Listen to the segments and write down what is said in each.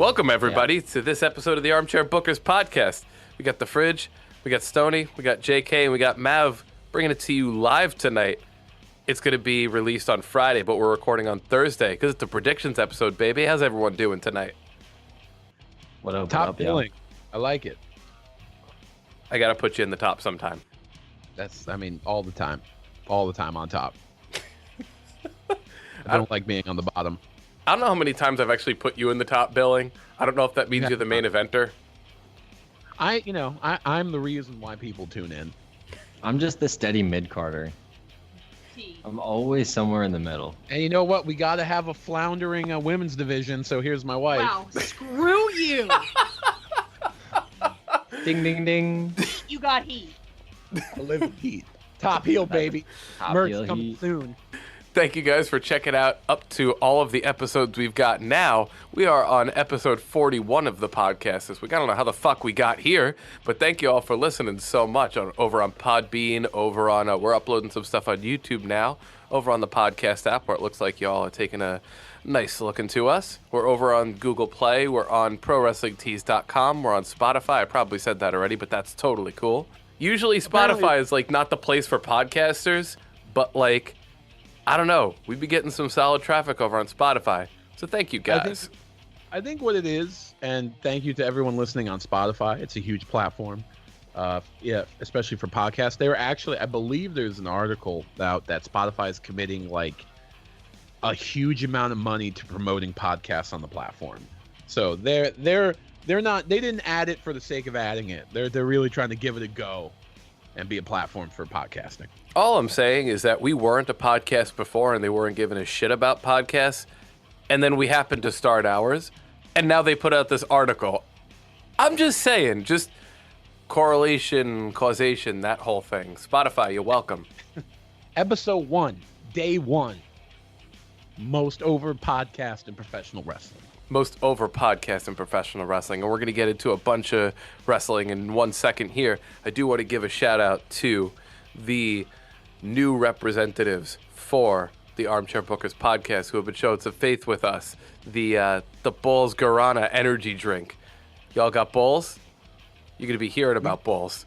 Welcome, everybody, to this episode of the Armchair Bookers podcast. We got The Fridge, we got Stoney, we got JK, and we got Mav bringing it to you live tonight. It's going to be released on Friday, but we're recording on Thursday because it's a predictions episode, baby. How's everyone doing tonight? What up? Top billing. I like it. I got to put you in the top sometime. All the time. All the time on top. I don't like being on the bottom. I don't know how many times I've actually put you in the top billing. I don't know if that means you're the main eventer. I'm the reason why people tune in. I'm just the steady mid-carder. I'm always somewhere in the middle. And you know what? We got to have a floundering women's division, so here's my wife. Wow, screw you. Ding, ding, ding. You got heat. I live in heat. Top heel, baby. Top Merch heel coming heat. soon. Thank you guys for checking out up to all of the episodes we've got now. We are on episode 41 of the podcast this week. I don't know how the fuck we got here, but thank you all for listening so much over on Podbean, we're uploading some stuff on YouTube now, over on the podcast app where it looks like y'all are taking a nice look into us. We're over on Google Play. We're on ProWrestlingTees.com. We're on Spotify. I probably said that already, but that's totally cool. Usually Spotify is not the place for podcasters, but I don't know. We've been getting some solid traffic over on Spotify. So thank you, guys. I think what it is, and thank you to everyone listening on Spotify. It's a huge platform. Especially for podcasts. They were actually, I believe there's an article out that Spotify is committing a huge amount of money to promoting podcasts on the platform. So they didn't add it for the sake of adding it. They're really trying to give it a go and be a platform for podcasting. All I'm saying is that we weren't a podcast before and they weren't giving a shit about podcasts. And then we happened to start ours. And now they put out this article. I'm just saying, just correlation, causation, that whole thing. Spotify, you're welcome. Episode 1, day 1. Most over podcast in professional wrestling. Most over podcast in professional wrestling. And we're going to get into a bunch of wrestling in 1 second here. I do want to give a shout out to the new representatives for the Armchair Bookers podcast who have been showing some faith with us. The Bulls Guarana energy drink. Y'all got balls? You're going to be hearing about balls.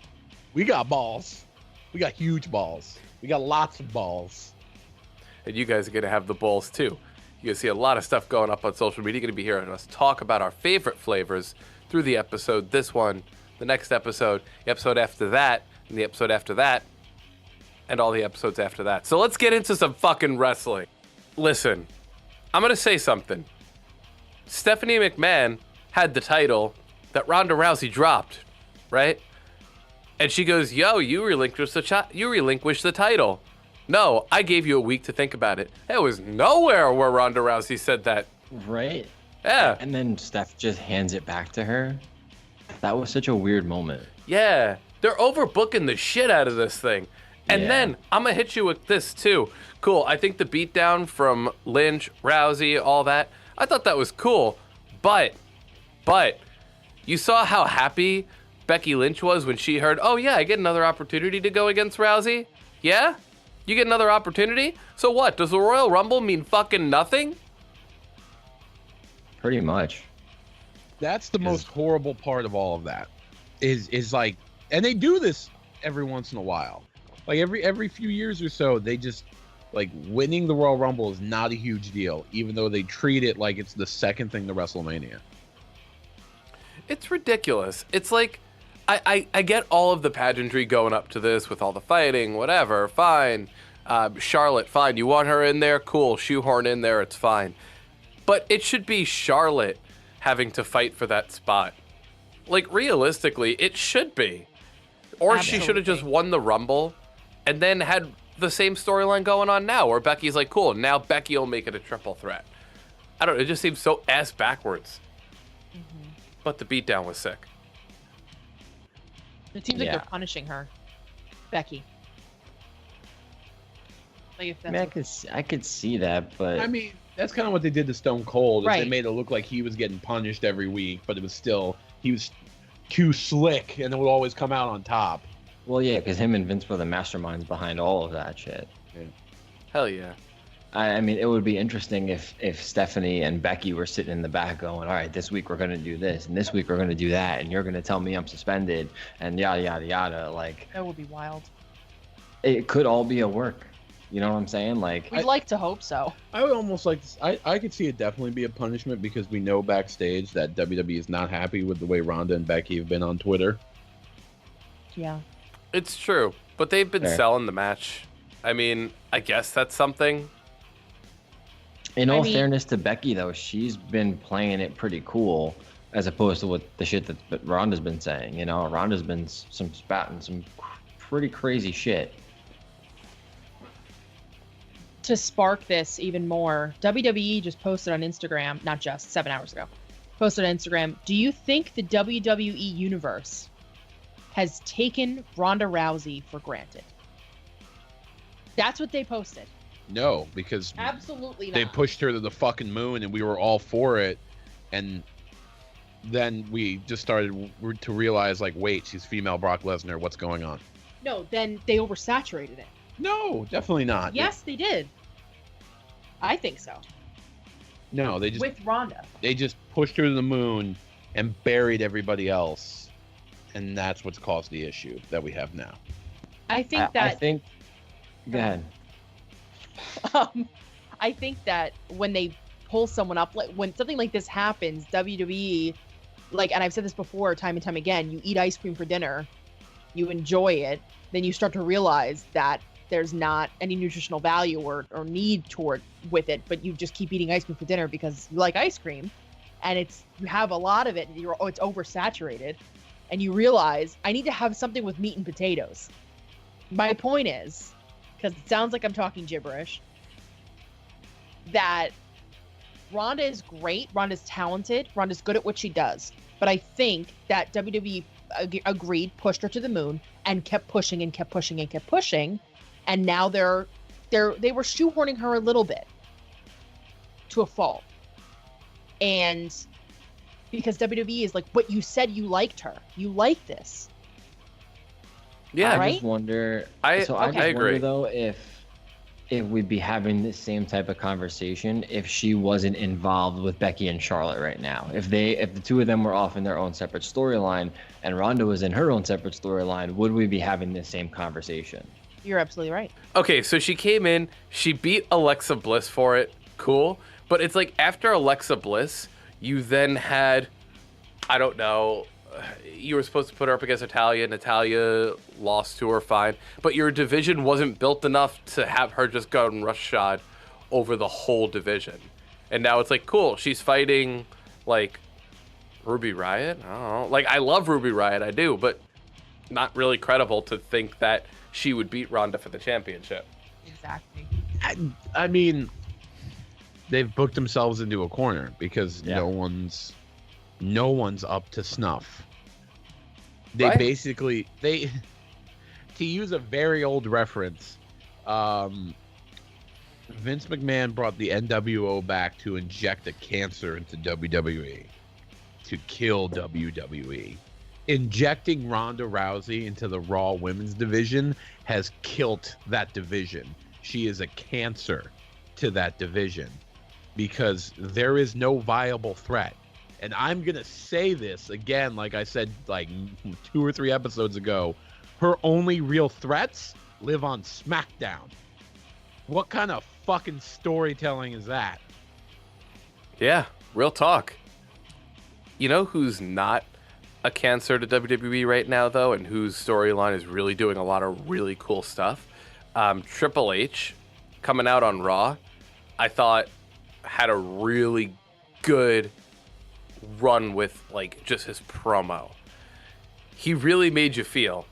We got balls. We got huge balls. We got lots of balls. And you guys are going to have the balls too. You're going to see a lot of stuff going up on social media. You're going to be hearing us talk about our favorite flavors through the episode. This one, the next episode, the episode after that, and the episode after that, and all the episodes after that. So let's get into some fucking wrestling. Listen, I'm going to say something. Stephanie McMahon had the title that Ronda Rousey dropped, right? And she goes, yo, you relinquished the title. No, I gave you a week to think about it. It was nowhere where Ronda Rousey said that. Right? Yeah. And then Steph just hands it back to her. That was such a weird moment. Yeah. They're overbooking the shit out of this thing. And then I'm going to hit you with this too. Cool. I think the beatdown from Lynch, Rousey, all that, I thought that was cool. But you saw how happy Becky Lynch was when she heard, oh yeah, I get another opportunity to go against Rousey? Yeah? You get another opportunity? So what? Does the Royal Rumble mean fucking nothing? Pretty much. That's the most horrible part of all of that. Is and they do this every once in a while. Every few years or so, they just winning the Royal Rumble is not a huge deal, even though they treat it like it's the second thing to WrestleMania. It's ridiculous. It's I get all of the pageantry going up to this with all the fighting, whatever, fine. Charlotte, fine. You want her in there? Cool. Shoehorn in there, it's fine. But it should be Charlotte having to fight for that spot. Realistically, it should be. Or Absolutely. She should have just won the Rumble and then had the same storyline going on now, where Becky's cool, now Becky will make it a triple threat. I don't know, it just seems so ass backwards. Mm-hmm. But the beatdown was sick. It seems like they're punishing her, Becky. I could see that, but I mean, that's kind of what they did to Stone Cold. Right. They made it look like he was getting punished every week, but it was still he was too slick, and it would always come out on top. Well, yeah, because him and Vince were the masterminds behind all of that shit. Hell yeah. I mean, it would be interesting if Stephanie and Becky were sitting in the back going, all right, this week we're going to do this, and this week we're going to do that, and you're going to tell me I'm suspended, and yada, yada, yada. Like, That would be wild. it could all be a work. You know what I'm saying? Like, We'd like to hope so. I would almost like to, I could see it definitely be a punishment because we know backstage that WWE is not happy with the way Ronda and Becky have been on Twitter. Yeah. It's true, but they've been Fair. selling the match. I mean, I guess that's something. in all I mean- fairness to Becky, though, she's been playing it pretty cool as opposed to what the shit that Ronda's been saying. You know, Ronda's been spouting some pretty crazy shit. To spark this even more, WWE just posted on Instagram, not just 7 hours ago, posted on Instagram, do you think the WWE universe has taken Ronda Rousey for granted? That's what they posted. No, because Absolutely not. they pushed her to the fucking moon and we were all for it. And then we just started to realize, like, wait, she's female Brock Lesnar. What's going on? No, then they oversaturated it. No, definitely not. Yes, they did. I think so. No, they With Ronda. just pushed her to the moon and buried everybody else. And that's what's caused the issue that we have now. I think I that think. Go ahead. I think that when they pull someone up, like when something like this happens, WWE, like, and I've said this before time and time again, you eat ice cream for dinner, you enjoy it, then you start to realize that there's not any nutritional value or need toward with it, but you just keep eating ice cream for dinner because you like ice cream, and you have a lot of it, and it's oversaturated, and you realize I need to have something with meat and potatoes. My point is, because it sounds like I'm talking gibberish, that Ronda is great, Ronda's talented, Ronda's good at what she does, but I think that WWE agreed, pushed her to the moon, and kept pushing and kept pushing and kept pushing, and now they were shoehorning her a little bit to a fault, and because WWE is like, but you said you liked her, you like this. Yeah, I Right? just wonder. I just agree. wonder though if we'd be having the same type of conversation if she wasn't involved with Becky and Charlotte right now. If the two of them were off in their own separate storyline and Ronda was in her own separate storyline, would we be having this same conversation? You're absolutely right. Okay, so she came in, she beat Alexa Bliss for it. Cool. But it's like after Alexa Bliss, you then had, I don't know, you were supposed to put her up against Natalya. Natalya lost to her, fine. But your division wasn't built enough to have her just go and roughshod over the whole division. And now it's like, cool, she's fighting, like, Ruby Riott? I don't know. Like, I love Ruby Riott, I do, but not really credible to think that she would beat Ronda for the championship. Exactly. I mean, they've booked themselves into a corner because Yeah. no one's up to snuff. They Right. basically, to use a very old reference, Vince McMahon brought the NWO back to inject a cancer into WWE, to kill WWE. Injecting Ronda Rousey into the Raw Women's division has killed that division. She is a cancer to that division because there is no viable threat. And I'm going to say this again, like I said, like 2 or 3 episodes ago, her only real threats live on SmackDown. What kind of fucking storytelling is that? Yeah, real talk. You know who's not a cancer to WWE right now, though, and whose storyline is really doing a lot of really cool stuff? Triple H, coming out on Raw, I thought had a really good run with, like, just his promo. He really made you feel.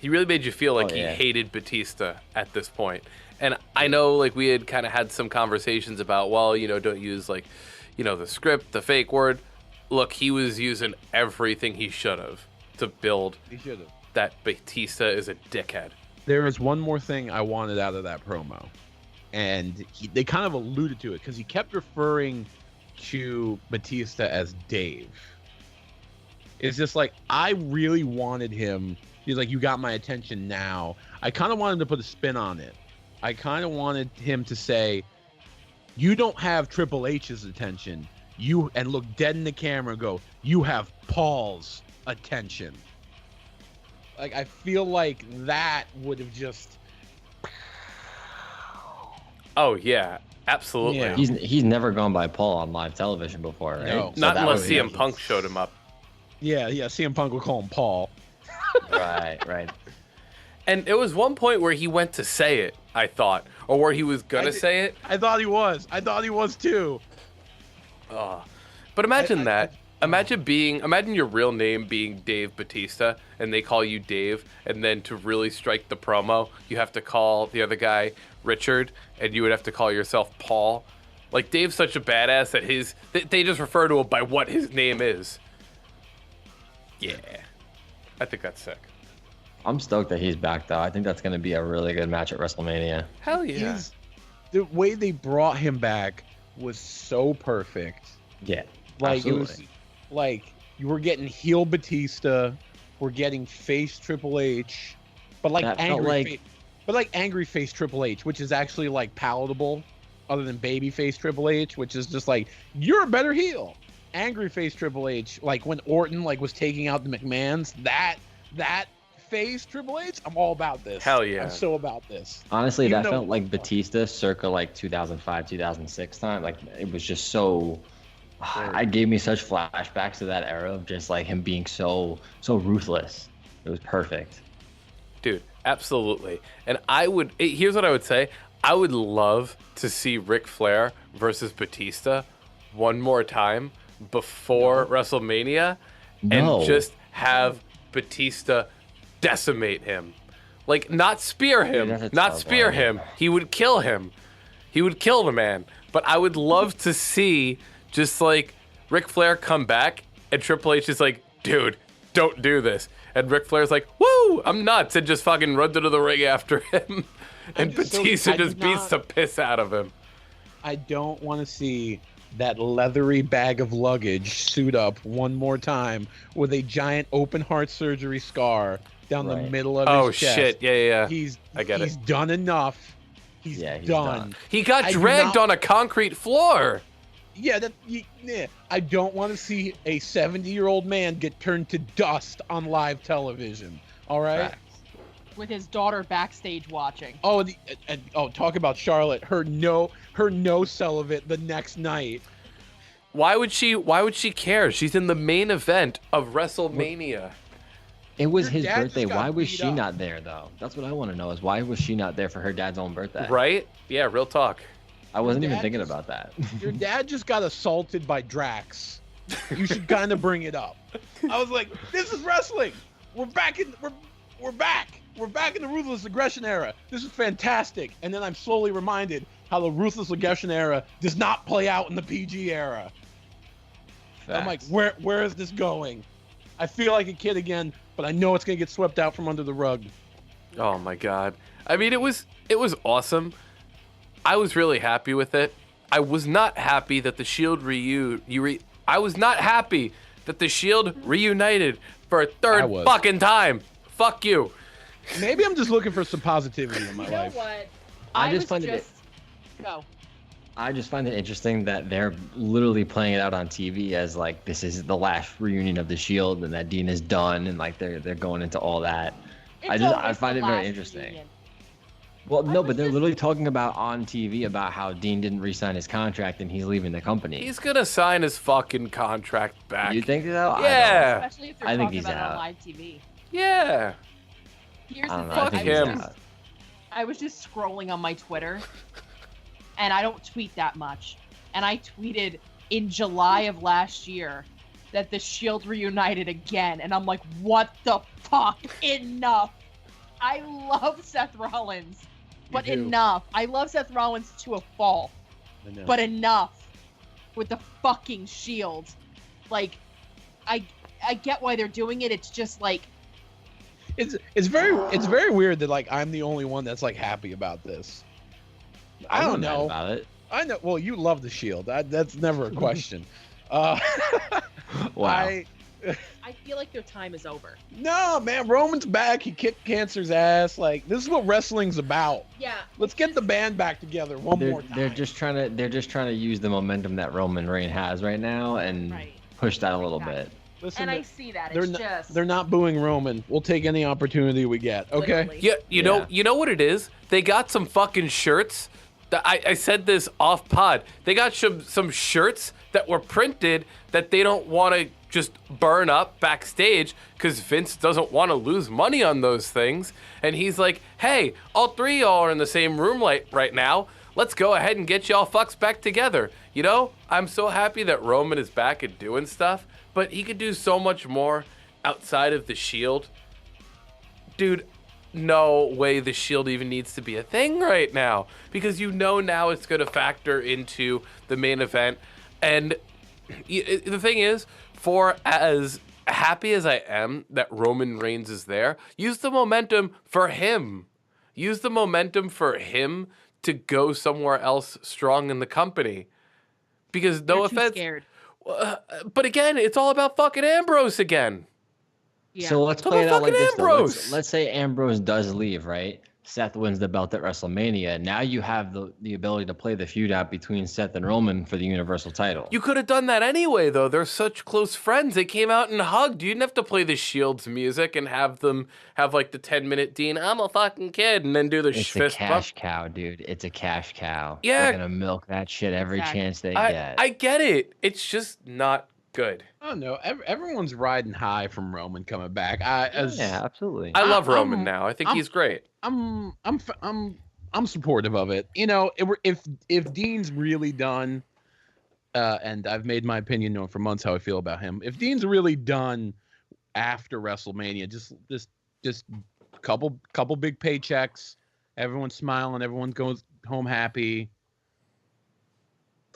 Like he hated Batista at this point. And I know, like, we had kind of had some conversations about, well, you know, don't use, like, you know, the script, the fake word. Look, he was using everything he should have to build He should have. that Batista is a dickhead. There is one more thing I wanted out of that promo. And they kind of alluded to it because he kept referring to Batista as Dave. It's just like, I really wanted him. He's like, you got my attention now. I kind of wanted to put a spin on it. I kind of wanted him to say, You don't have Triple H's attention. And look dead in the camera and go, you have Paul's attention. Like, I feel like that would have just... Oh, yeah. Absolutely. Yeah. He's never gone by Paul on live television before, right? No. Not that unless would be- CM Punk showed him up. Yeah, CM Punk would call him Paul. Right. And it was one point where he went to say it, I thought. Or where he was going to say it. I thought he was too. But imagine that. Imagine your real name being Dave Bautista, and they call you Dave, and then to really strike the promo, you have to call the other guy Richard, and you would have to call yourself Paul. Like, Dave's such a badass that they just refer to him by what his name is. Yeah. I think that's sick. I'm stoked that he's back, though. I think that's going to be a really good match at WrestleMania. Hell yeah. The way they brought him back was so perfect. Yeah, Like, absolutely. it was like you were getting heel Batista, we're getting face Triple H, but like That felt angry like- face, but like angry face Triple H, which is actually like palatable, other than baby face Triple H, which is just like, you're a better heel. Angry face Triple H, like when Orton like was taking out the McMahons, that face Triple H, I'm all about this. Hell yeah. I'm so about this. Honestly, Even that though- felt like Batista circa like 2005, 2006 time. Like, it was just so... It gave me such flashbacks to that era of just like him being so ruthless. It was perfect. Dude, absolutely. And here's what I would say. I would love to see Ric Flair versus Batista one more time before WrestleMania No. and just have Batista decimate him. Like, not spear him. that's a Not tough spear one. him. He would kill him. He would kill the man. But I would love to see just like Ric Flair come back and Triple H is like, dude, don't do this. And Ric Flair's like, woo, I'm nuts, and just fucking runs into the ring after him. And Batista just beats the piss out of him. I don't want to see that leathery bag of luggage suit up one more time with a giant open heart surgery scar down the Right. middle of Oh, his chest. shit. Yeah. I get it. He's done enough. He's Yeah, he's done. done. He got I do dragged not- on a concrete floor. Yeah, I don't want to see a 70-year-old man get turned to dust on live television. All right. With his daughter backstage watching. Oh, talk about Charlotte. Her no sell of it the next night. Why would she care? She's in the main event of WrestleMania. It was Your his dad birthday. just got Why was beat she up. not there, though? That's what I want to know, is why was she not there for her dad's own birthday? Right? Yeah, real talk. I wasn't even dad thinking just- about that. Your dad just got assaulted by Drax. You should kind of bring it up. I was like, this is wrestling. We're back in the ruthless aggression era. This is fantastic. And then I'm slowly reminded how the ruthless aggression era does not play out in the PG era. I'm like, Facts. where is this going? I feel like a kid again, but I know it's gonna get swept out from under the rug. Oh my god. I mean, it was awesome. I was really happy with it. I was not happy that the Shield I was not happy that the Shield reunited for a I third was. fucking time. Fuck you. Maybe I'm just looking for some positivity in my You know life. what? I just was find it- Go. I just find it interesting that they're literally playing it out on TV as like this is the last reunion of the Shield and that Dean is done and like they're going into all that. I always find the it very last interesting. reunion. Well, no, was but they're just- literally talking about on TV about how Dean didn't re-sign his contract and he's leaving the company. He's gonna sign his fucking contract back. You think so? Yeah. Especially if they're I think talking he's about it on out. live TV. Yeah. Here's I don't the know. I Fuck think thing. he's him. out. I was just scrolling on my Twitter, and I don't tweet that much. And I tweeted in July of last year that the Shield reunited again, and I'm like, what the fuck? Enough. I love Seth Rollins, but do. enough. I love Seth Rollins to a fault, I know. but enough with the fucking Shield. Like, I get why they're doing it. It's just like, It's very weird that like I'm the only one that's like happy about this. I I'm don't not mad know. about it. I know. Well, you love the Shield. That's never a question. Wow. I I feel like their time is over. No, man, Roman's back. He kicked Cancer's ass. Like, this is what wrestling's about. Yeah. Let's get the band back together one more time. They're just trying to use the momentum that Roman Reigns has right now and push that a little bit. Listen, And I see that. they're not booing Roman. We'll take any opportunity we get. Okay. Literally. Yeah, you know what it is? They got some fucking shirts. I said this off pod. They got some shirts that were printed that they don't want to just burn up backstage because Vince doesn't want to lose money on those things. And he's like, hey, all three of y'all are in the same room right now. Let's go ahead and get y'all fucks back together. You know, I'm so happy that Roman is back and doing stuff, but he could do so much more outside of the Shield. Dude, no way the Shield even needs to be a thing right now, because you know now it's going to factor into the main event. And the thing is, for as happy as I am that Roman Reigns is there, use the momentum for him. Use the momentum for him to go somewhere else strong in the company. Because no offense, scared. But again, it's all about fucking Ambrose again. Yeah. So let's play it out like this. Ambrose. Let's say Ambrose does leave, right? Seth wins the belt at WrestleMania. Now you have the ability to play the feud out between Seth and Roman for the Universal title. You could have done that anyway, though. They're such close friends. They came out and hugged. You didn't have to play the Shield's music and have them have like the 10-minute Dean, I'm a fucking kid, and then do the It's a fist cash bump. cow, dude. It's a cash cow. Yeah. They're going to milk that shit every chance they get. I get it. It's just not good. I don't know. Everyone's riding high from Roman coming back. Yeah, absolutely. I love Roman now. I think he's great. I'm supportive of it. You know, if Dean's really done, and I've made my opinion known for months how I feel about him. If Dean's really done after WrestleMania, just couple big paychecks, everyone's smiling, everyone goes home happy.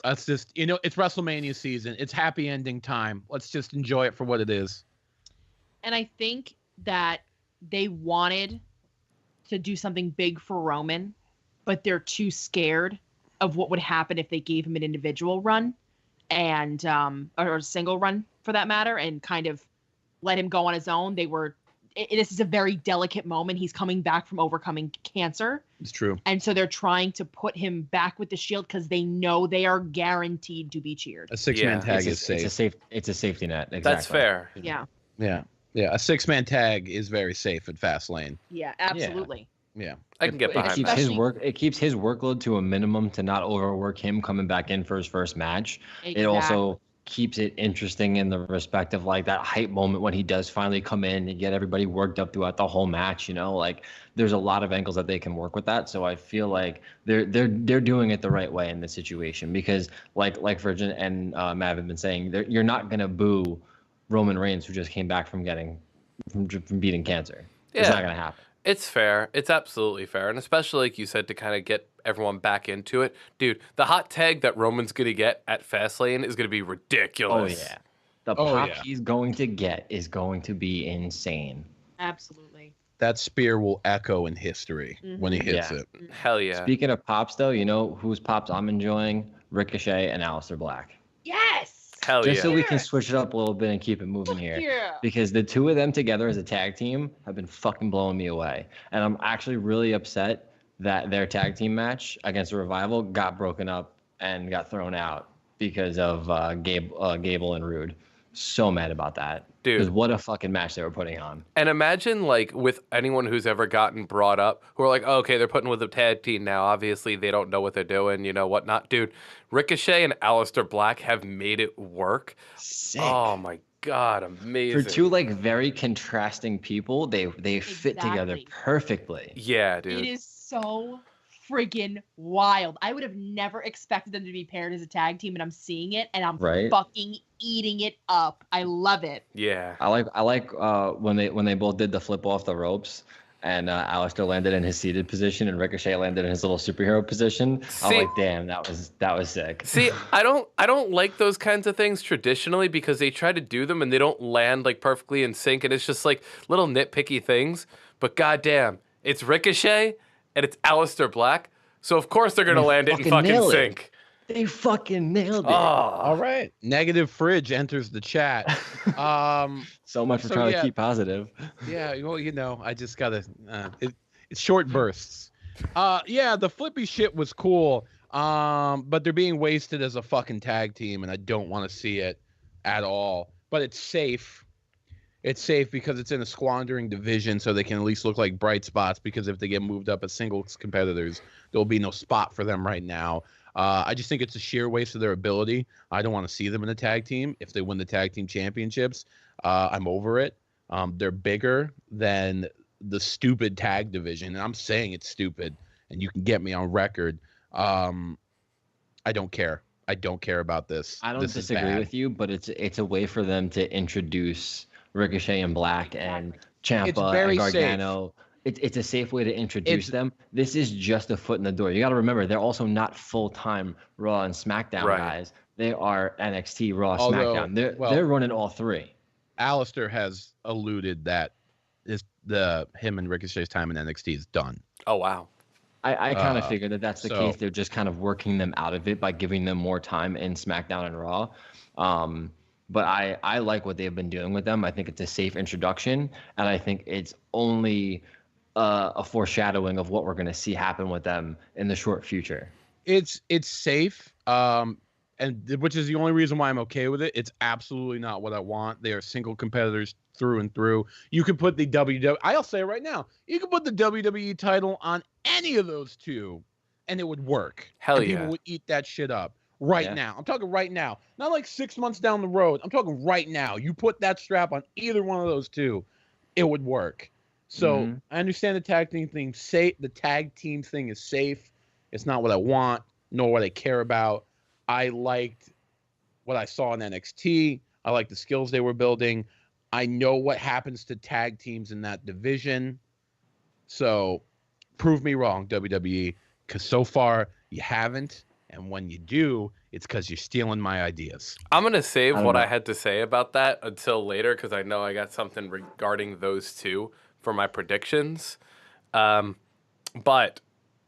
That's just, you know, it's WrestleMania season. It's happy ending time. Let's just enjoy it for what it is. And I think that they wanted to do something big for Roman, but they're too scared of what would happen if they gave him an individual run and or a single run for that matter, and kind of let him go on his own. This is a very delicate moment. He's coming back from overcoming cancer. It's true. And so they're trying to put him back with the Shield because they know they are guaranteed to be cheered. A six-man tag is safe. It's a safety net. Exactly. That's fair. Yeah. Yeah. A 6-man tag is very safe at Fastlane. Yeah, absolutely. Yeah. I can get behind keeps that. It keeps his workload to a minimum to not overwork him coming back in for his first match. Exactly. It also keeps it interesting in the respect of like that hype moment when he does finally come in and get everybody worked up throughout the whole match. You know, like there's a lot of angles that they can work with that. So I feel like they're doing it the right way in this situation, because like Virgin and Matt have been saying, you're not gonna boo Roman Reigns, who just came back from beating cancer. Yeah. It's not gonna happen. It's fair. It's absolutely fair. And especially, like you said, to kind of get everyone back into it. Dude, the hot tag that Roman's going to get at Fastlane is going to be ridiculous. Oh, yeah. The pop he's going to get is going to be insane. Absolutely. That spear will echo in history when he hits it. Hell yeah. Speaking of pops, though, you know whose pops I'm enjoying? Ricochet and Aleister Black. Yes. Hell Just yeah. so we can switch it up a little bit and keep it moving here. Yeah. Because the two of them together as a tag team have been fucking blowing me away. And I'm actually really upset that their tag team match against the Revival got broken up and got thrown out because of Gable and Rude. So mad about that. Dude. Because what a fucking match they were putting on. And imagine, like, with anyone who's ever gotten brought up, who are like, oh, okay, they're putting with a tag team now. Obviously, they don't know what they're doing, you know, whatnot. Dude, Ricochet and Aleister Black have made it work. Sick. Oh, my God, amazing. For two, like, very contrasting people, they fit together Exactly. perfectly. Yeah, dude. It is so friggin' wild. I would have never expected them to be paired as a tag team, and I'm seeing it, and I'm fucking eating it up. I love it. Yeah. I like when they both did the flip off the ropes, and Aleister landed in his seated position and Ricochet landed in his little superhero position. I'm like, damn, that was sick. See, I don't like those kinds of things traditionally because they try to do them and they don't land like perfectly in sync, and it's just like little nitpicky things. But goddamn, it's Ricochet and it's Aleister Black, so of course they're gonna land it in fucking sync. They fucking nailed it. All right. Negative Fridge enters the chat. So much for trying to keep positive. Yeah, well, I just gotta. It's short bursts. Yeah, the flippy shit was cool. But they're being wasted as a fucking tag team, and I don't want to see it at all. But it's safe. It's safe because it's in a squandering division, so they can at least look like bright spots. Because if they get moved up as singles competitors, there'll be no spot for them right now. I just think it's a sheer waste of their ability. I don't want to see them in a tag team. If they win the tag team championships, I'm over it. They're bigger than the stupid tag division, and I'm saying it's stupid, and you can get me on record. I don't care. I don't care about this. I don't this disagree with you, but it's a way for them to introduce Ricochet and Black and Ciampa and Gargano. It's a safe way to introduce them. This is just a foot in the door. You got to remember, they're also not full-time Raw and SmackDown guys. They are NXT, Raw, SmackDown. They're running all three. Alistair has alluded that him and Ricochet's time in NXT is done. Oh, wow. I kind of figured that's the case. They're just kind of working them out of it by giving them more time in SmackDown and Raw. But I like what they've been doing with them. I think it's a safe introduction, and I think it's only a foreshadowing of what we're going to see happen with them in the short future. It's safe, and which is the only reason why I'm okay with it. It's absolutely not what I want. They are single competitors through and through. You could put the WWE. I'll say it right now. You could put the WWE title on any of those two, and it would work. Hell and yeah! People would eat that shit up now. I'm talking right now, not like 6 months down the road. I'm talking right now. You put that strap on either one of those two, it would work. So I understand the tag team thing. The tag team thing is safe. It's not what I want, nor what I care about. I liked what I saw in NXT. I like the skills they were building. I know what happens to tag teams in that division. So prove me wrong, WWE, because so far you haven't. And when you do, it's because you're stealing my ideas. I'm going to save what I had to say about that until later because I know I got something regarding those two for my predictions. But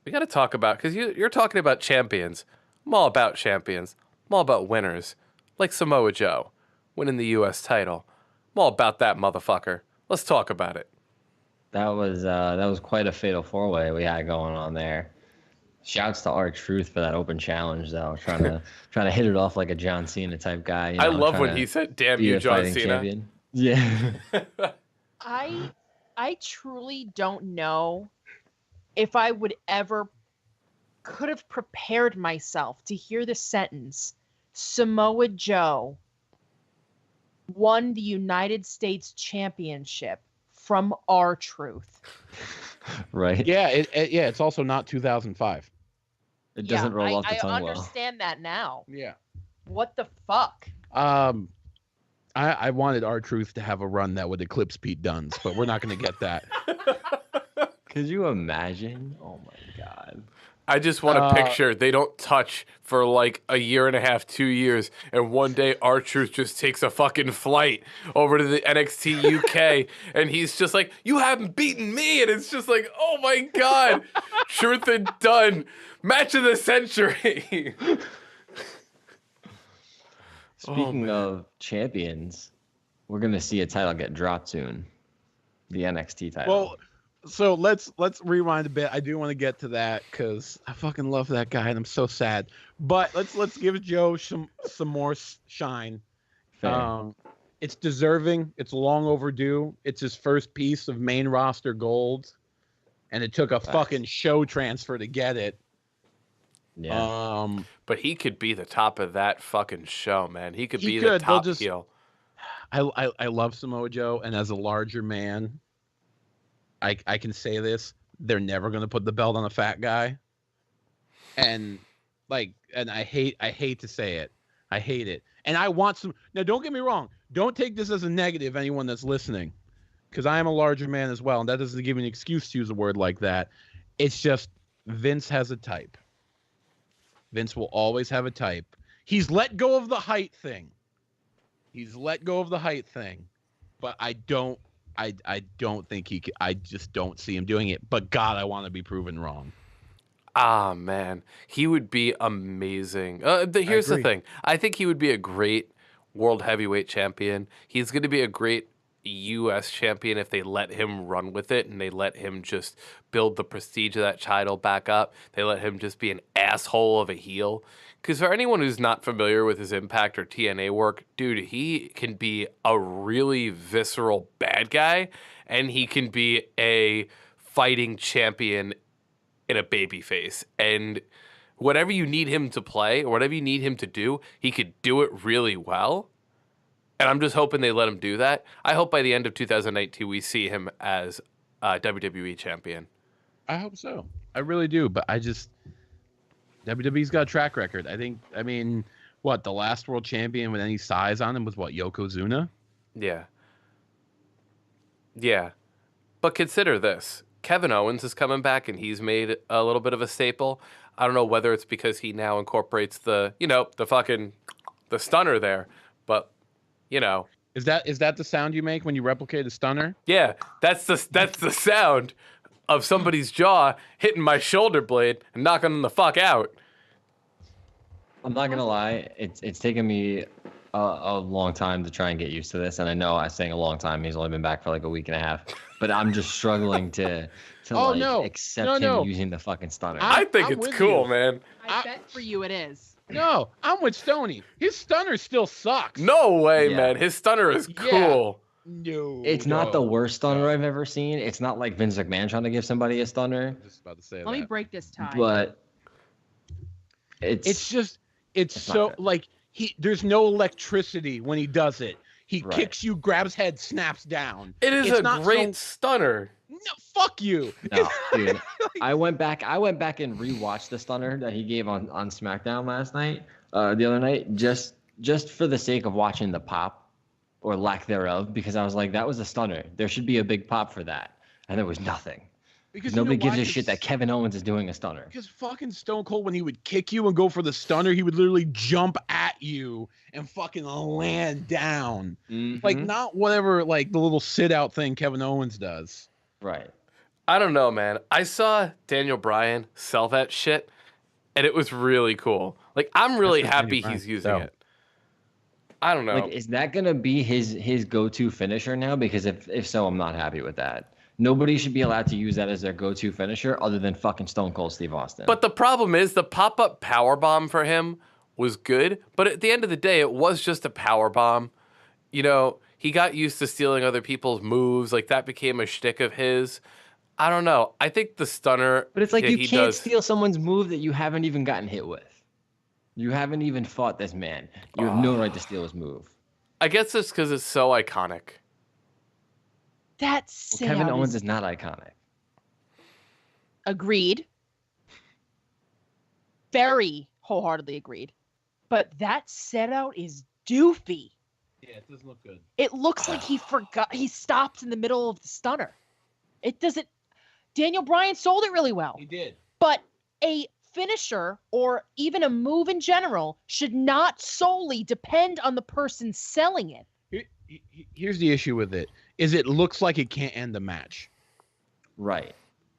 we got to talk about, because you're talking about champions. I'm all about champions. I'm all about winners. Like Samoa Joe winning the U.S. title. I'm all about that motherfucker. Let's talk about it. That was quite a fatal four-way we had going on there. Shouts to R-Truth for that open challenge, though. Trying to hit it off like a John Cena type guy. I love when he said, "Damn you, John Cena." Champion. Yeah. I truly don't know if I would ever could have prepared myself to hear the sentence, Samoa Joe won the United States Championship from R-Truth. Right. Yeah, it's also not 2005. It doesn't roll off the tongue well. I understand that now. Yeah. What the fuck? I wanted R-Truth to have a run that would eclipse Pete Dunne's, but we're not going to get that. Could you imagine? Oh my God. I just want to picture they don't touch for like a year and a half, 2 years, and one day R-Truth just takes a fucking flight over to the NXT UK, and he's just like, "You haven't beaten me," and it's just like, oh my God, Truth and Dunne, match of the century. Speaking of champions, we're gonna see a title get dropped soon. The NXT title. Well, so let's rewind a bit. I do want to get to that because I fucking love that guy and I'm so sad. But let's give Joe some more shine. Fair. It's deserving. It's long overdue. It's his first piece of main roster gold, and it took a fucking show transfer to get it. Yeah. But he could be the top of that fucking show, man. He could be the top heel. I love Samoa Joe, and as a larger man, I can say this: they're never going to put the belt on a fat guy. And I hate to say it. I hate it. And I want some. Now, don't get me wrong. Don't take this as a negative, anyone that's listening, because I am a larger man as well, and that doesn't give me an excuse to use a word like that. It's just Vince has a type. Vince will always have a type. He's let go of the height thing. But I don't think he could. I just don't see him doing it. But God, I want to be proven wrong. Ah, man. He would be amazing. Here's the agree. thing. I think he would be a great world heavyweight champion. He's going to be a great U.S. champion if they let him run with it and they let him just build the prestige of that title back up. They let him just be an asshole of a heel. Because for anyone who's not familiar with his Impact or TNA work, dude, he can be a really visceral bad guy, and he can be a fighting champion in a baby face. And whatever you need him to play or whatever you need him to do, he could do it really well. And I'm just hoping they let him do that. I hope by the end of 2019 we see him as WWE champion. I hope so. I really do. But WWE's got a track record. I mean, what, the last world champion with any size on him was what, Yokozuna? Yeah. Yeah. But consider this. Kevin Owens is coming back, and he's made a little bit of a staple. I don't know whether it's because he now incorporates the stunner there, but, Is that the sound you make when you replicate a stunner? Yeah, that's the sound of somebody's jaw hitting my shoulder blade and knocking them the fuck out. I'm not gonna lie, it's taken me a long time to try and get used to this, and I know I'm saying a long time. He's only been back for like a week and a half, but I'm just struggling to accept him using the fucking stunner. I think it's cool, man. I bet for you it is. No, I'm with Stoney. His stunner still sucks. No way, man. His stunner is cool. No, it's not the worst stunner I've ever seen. It's not like Vince McMahon trying to give somebody a stunner. I'm just about to say Let me break this tie. But it's so like there's no electricity when he does it. He kicks you, grabs head, snaps down. It is a great stunner. No, fuck you. No, dude. I went back and rewatched the stunner that he gave on SmackDown last night, the other night, just for the sake of watching the pop or lack thereof, because I was like, that was a stunner. There should be a big pop for that. And there was nothing. Because nobody gives a shit that Kevin Owens is doing a stunner. Because fucking Stone Cold, when he would kick you and go for the stunner, he would literally jump at you and fucking land down. Mm-hmm. Like, not whatever, like, the little sit-out thing Kevin Owens does. Right. I don't know, man. I saw Daniel Bryan sell that shit, and it was really cool. Like, I'm really happy he's using it. I don't know. Like, is that gonna be his go-to finisher now? Because if so, I'm not happy with that. Nobody should be allowed to use that as their go-to finisher other than fucking Stone Cold Steve Austin. But the problem is the pop-up powerbomb for him was good, but at the end of the day, it was just a powerbomb. He got used to stealing other people's moves. Like, that became a shtick of his. I don't know. I think the stunner... But it's like you can't steal someone's move that you haven't even gotten hit with. You haven't even fought this man. You have no right to steal his move. I guess it's because it's so iconic. Kevin Owens is not iconic. Agreed. Very wholeheartedly agreed. But that set out is doofy. Yeah, it doesn't look good. It looks like he stopped in the middle of the stunner. It doesn't. Daniel Bryan sold it really well. He did. But a finisher or even a move in general should not solely depend on the person selling it. Here's the issue with it. It looks like it can't end the match. Right.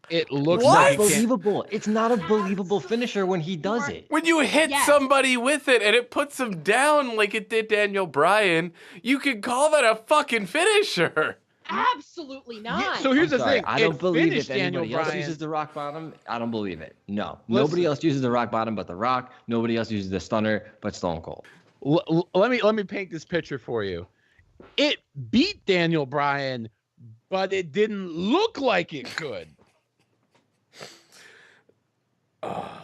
It looks like believable. It's not a believable finisher when he does it. When you hit somebody with it and it puts them down like it did Daniel Bryan, you can call that a fucking finisher. Absolutely not. Yeah, so here's the thing. I don't believe if Daniel anybody else Bryan uses the rock bottom. I don't believe it. No. Nobody else uses the rock bottom but The Rock. Nobody else uses the stunner but Stone Cold. Let me paint this picture for you. It beat Daniel Bryan, but it didn't look like it could.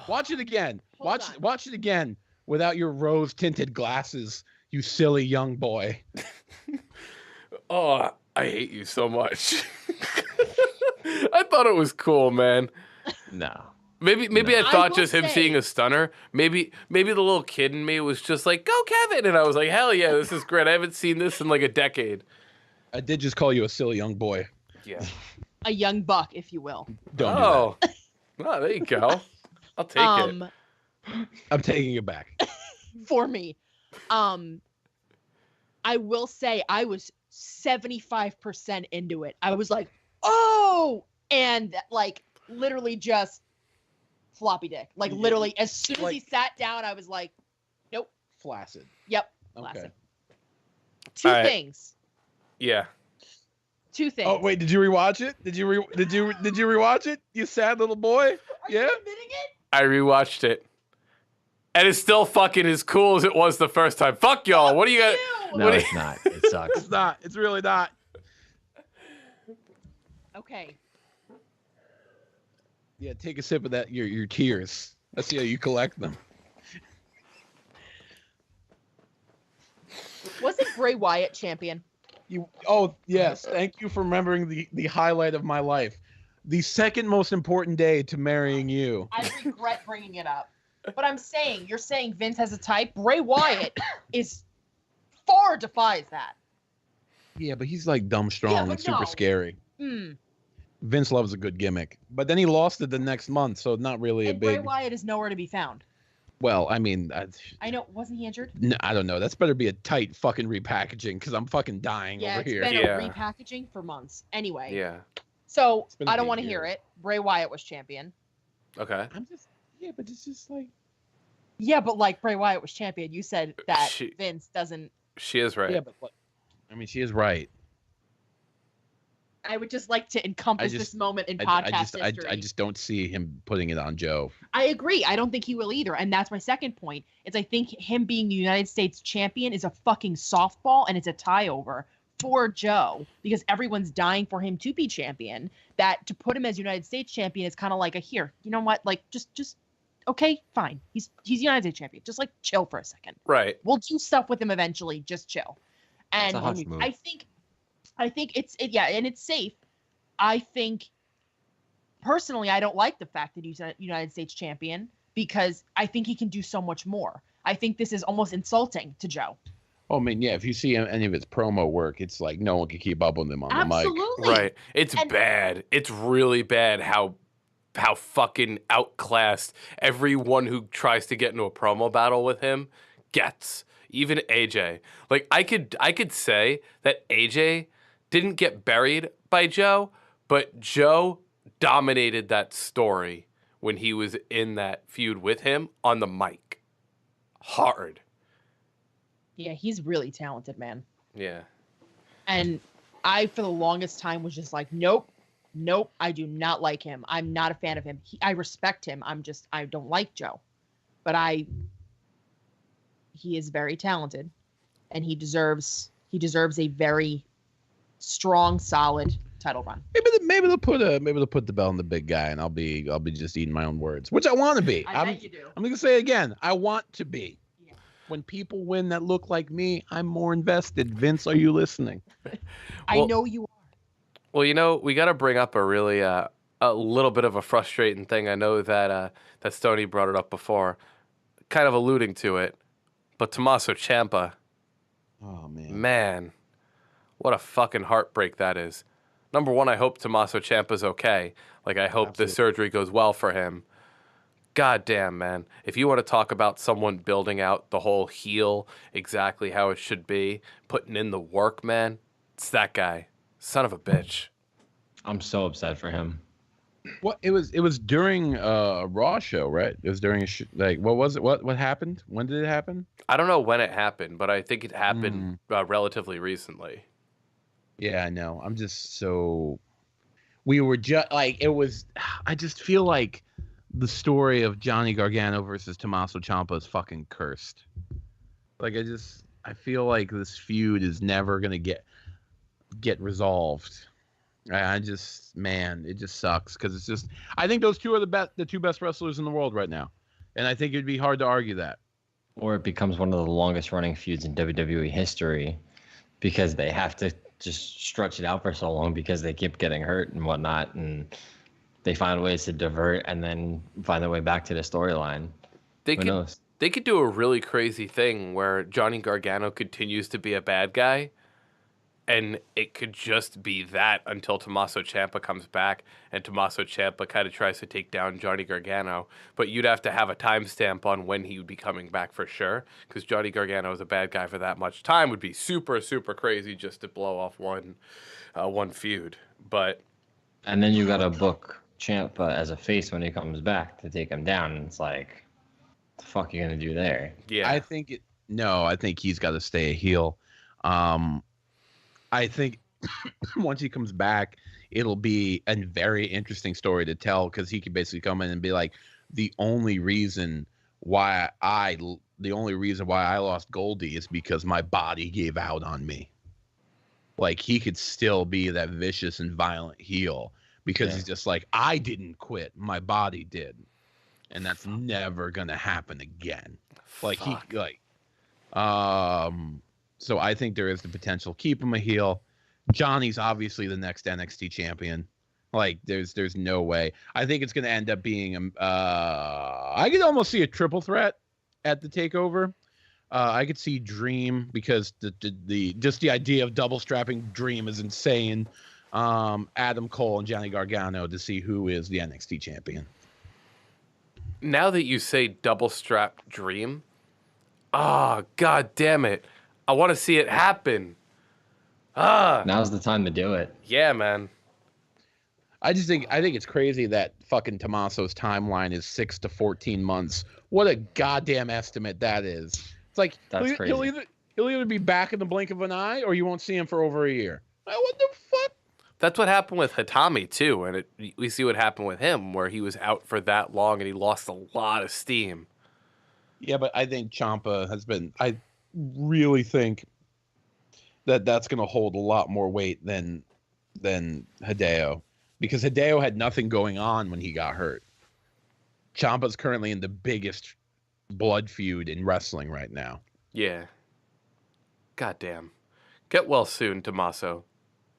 Watch it again. Watch it again without your rose-tinted glasses, you silly young boy. Oh, I hate you so much. I thought it was cool, man. No. Maybe I thought just him seeing a stunner. Maybe the little kid in me was just like, "Go, Kevin!" And I was like, "Hell yeah, this is great. I haven't seen this in like a decade." I did just call you a silly young boy. Yeah. A young buck, if you will. Don't do that. Oh, there you go. I'll take it. I'm taking it back. For me. I will say I was 75% into it. I was like, oh! And like literally just floppy dick. Like Yeah. literally, as soon as Like- he sat down, I was like, nope. Flaccid. Yep. Okay. Flaccid. Two All right. things. Yeah. Two things. Oh wait, did you rewatch it? Did you rewatch it? You sad little boy? Are Yeah. you admitting it? I rewatched it. And it's still fucking as cool as it was the first time. Fuck y'all. What do you got? Ew. No, What do it's not. It sucks. It's not. It's really not. Okay. Yeah, take a sip of that. Your tears. Let's see how you collect them. Wasn't Bray Wyatt champion? Oh yes, thank you for remembering the highlight of my life. The second most important day to marrying you. I regret bringing it up. But I'm saying, you're saying Vince has a type. Bray Wyatt is far defies that. Yeah, but he's like dumb strong Yeah, and but super no. scary. Hmm. Vince loves a good gimmick, but then he lost it the next month, so not really And a Bray big. Wyatt is nowhere to be found. Well, I mean, I know. Wasn't he injured? I don't know. That's better be a tight fucking repackaging because I'm fucking dying Yeah, over it's here. been Yeah. a repackaging for months. Anyway. Yeah. So It's been I don't a want to year. hear it. Bray Wyatt was champion. Okay. I'm just but it's just like Yeah, but like Bray Wyatt was champion. You said that She- Vince doesn't. She is right. yeah, but like, I mean, she is right. I would just like to encompass just- this moment in I podcast history. I just don't see him putting it on Joe. I agree. I don't think he will either. And that's my second point. Is I think him being the United States champion is a fucking softball and it's a tie over for Joe because everyone's dying for him to be champion. That to put him as United States champion is kind of like a here. You know what? Like just okay, fine. He's United States champion. Just like chill for a second. Right. We'll do stuff with him eventually. Just chill. And It's a hush move. I think it's and it's safe. I think personally, I don't like the fact that he's a United States champion because I think he can do so much more. I think this is almost insulting to Joe. Oh, I mean, yeah. If you see any of his promo work, it's like no one can keep up with him on the mic. Absolutely. Right. It's And- bad. It's really bad how fucking outclassed everyone who tries to get into a promo battle with him gets. Even AJ. Like I could say that AJ didn't get buried by Joe, but Joe dominated that story when he was in that feud with him on the mic. Hard. Yeah, he's really talented, man. Yeah. And I, for the longest time, was just like, nope, I do not like him. I'm not a fan of him. I respect him. I don't like Joe. But he is very talented, and he deserves a very strong, solid title run. Maybe they'll put the belt on the big guy, and I'll be just eating my own words, which I want to be. I bet you do. I'm gonna say it again. I want to be. Yeah. When people win that look like me, I'm more invested. Vince, are you listening? I Well- know you are. Well, we got to bring up a really a little bit of a frustrating thing. I know that that Stoney brought it up before, kind of alluding to it, but Tommaso Ciampa, Oh man. man, what a fucking heartbreak that is. Number one, I hope Tommaso Ciampa's okay. Like I hope the Absolutely. surgery goes well for him. God damn, man. If you want to talk about someone building out the whole heel exactly how it should be, putting in the work, man, it's that guy. Son of a bitch. I'm so upset for him. What it was during a Raw show, right? It was during like what was it? What happened? When did it happen? I don't know when it happened, but I think it happened relatively recently. Yeah, I know. I'm just so. We were just like it was. I just feel like the story of Johnny Gargano versus Tommaso Ciampa is fucking cursed. Like I feel like this feud is never gonna get resolved. It just sucks because it's just. I think those two are the two best wrestlers in the world right now, and I think it'd be hard to argue that. Or it becomes one of the longest running feuds in WWE history because they have to just stretch it out for so long because they keep getting hurt and whatnot, and they find ways to divert and then find their way back to the storyline. They Who could knows? they could do a really crazy thing where Johnny Gargano continues to be a bad guy, and it could just be that until Tommaso Ciampa comes back, and Tommaso Ciampa kind of tries to take down Johnny Gargano. But you'd have to have a timestamp on when he would be coming back for sure, because Johnny Gargano is a bad guy for that much time. Would be super, super crazy just to blow off one feud. But And then you got to book Ciampa as a face when he comes back to take him down. And it's like, what the fuck are you gonna do there? Yeah. I think he's got to stay a heel. I think once he comes back, it'll be a very interesting story to tell because he could basically come in and be like, the only reason why I lost Goldie is because my body gave out on me. Like, he could still be that vicious and violent heel because he's just like, I didn't quit, my body did, and that's never gonna happen again. Like so I think there is the potential. Keep him a heel. Johnny's obviously the next NXT champion. Like, there's no way. I think it's going to end up being I could almost see a triple threat at the takeover. I could see Dream because the idea of double strapping Dream is insane. Adam Cole and Johnny Gargano to see who is the NXT champion. Now that you say double strap Dream, god damn it. I want to see it happen. Now's the time to do it. Yeah, man. I think it's crazy that fucking Tommaso's timeline is 6 to 14 months. What a goddamn estimate that is. It's like he'll either be back in the blink of an eye or you won't see him for over a year. What the fuck? That's what happened with Hitami too, and we see what happened with him where he was out for that long and he lost a lot of steam. Yeah, but I think Ciampa has been. I really think that's going to hold a lot more weight than Hideo, because Hideo had nothing going on when he got hurt. Ciampa's currently in the biggest blood feud in wrestling right now. Yeah. Goddamn. Get well soon, Tommaso.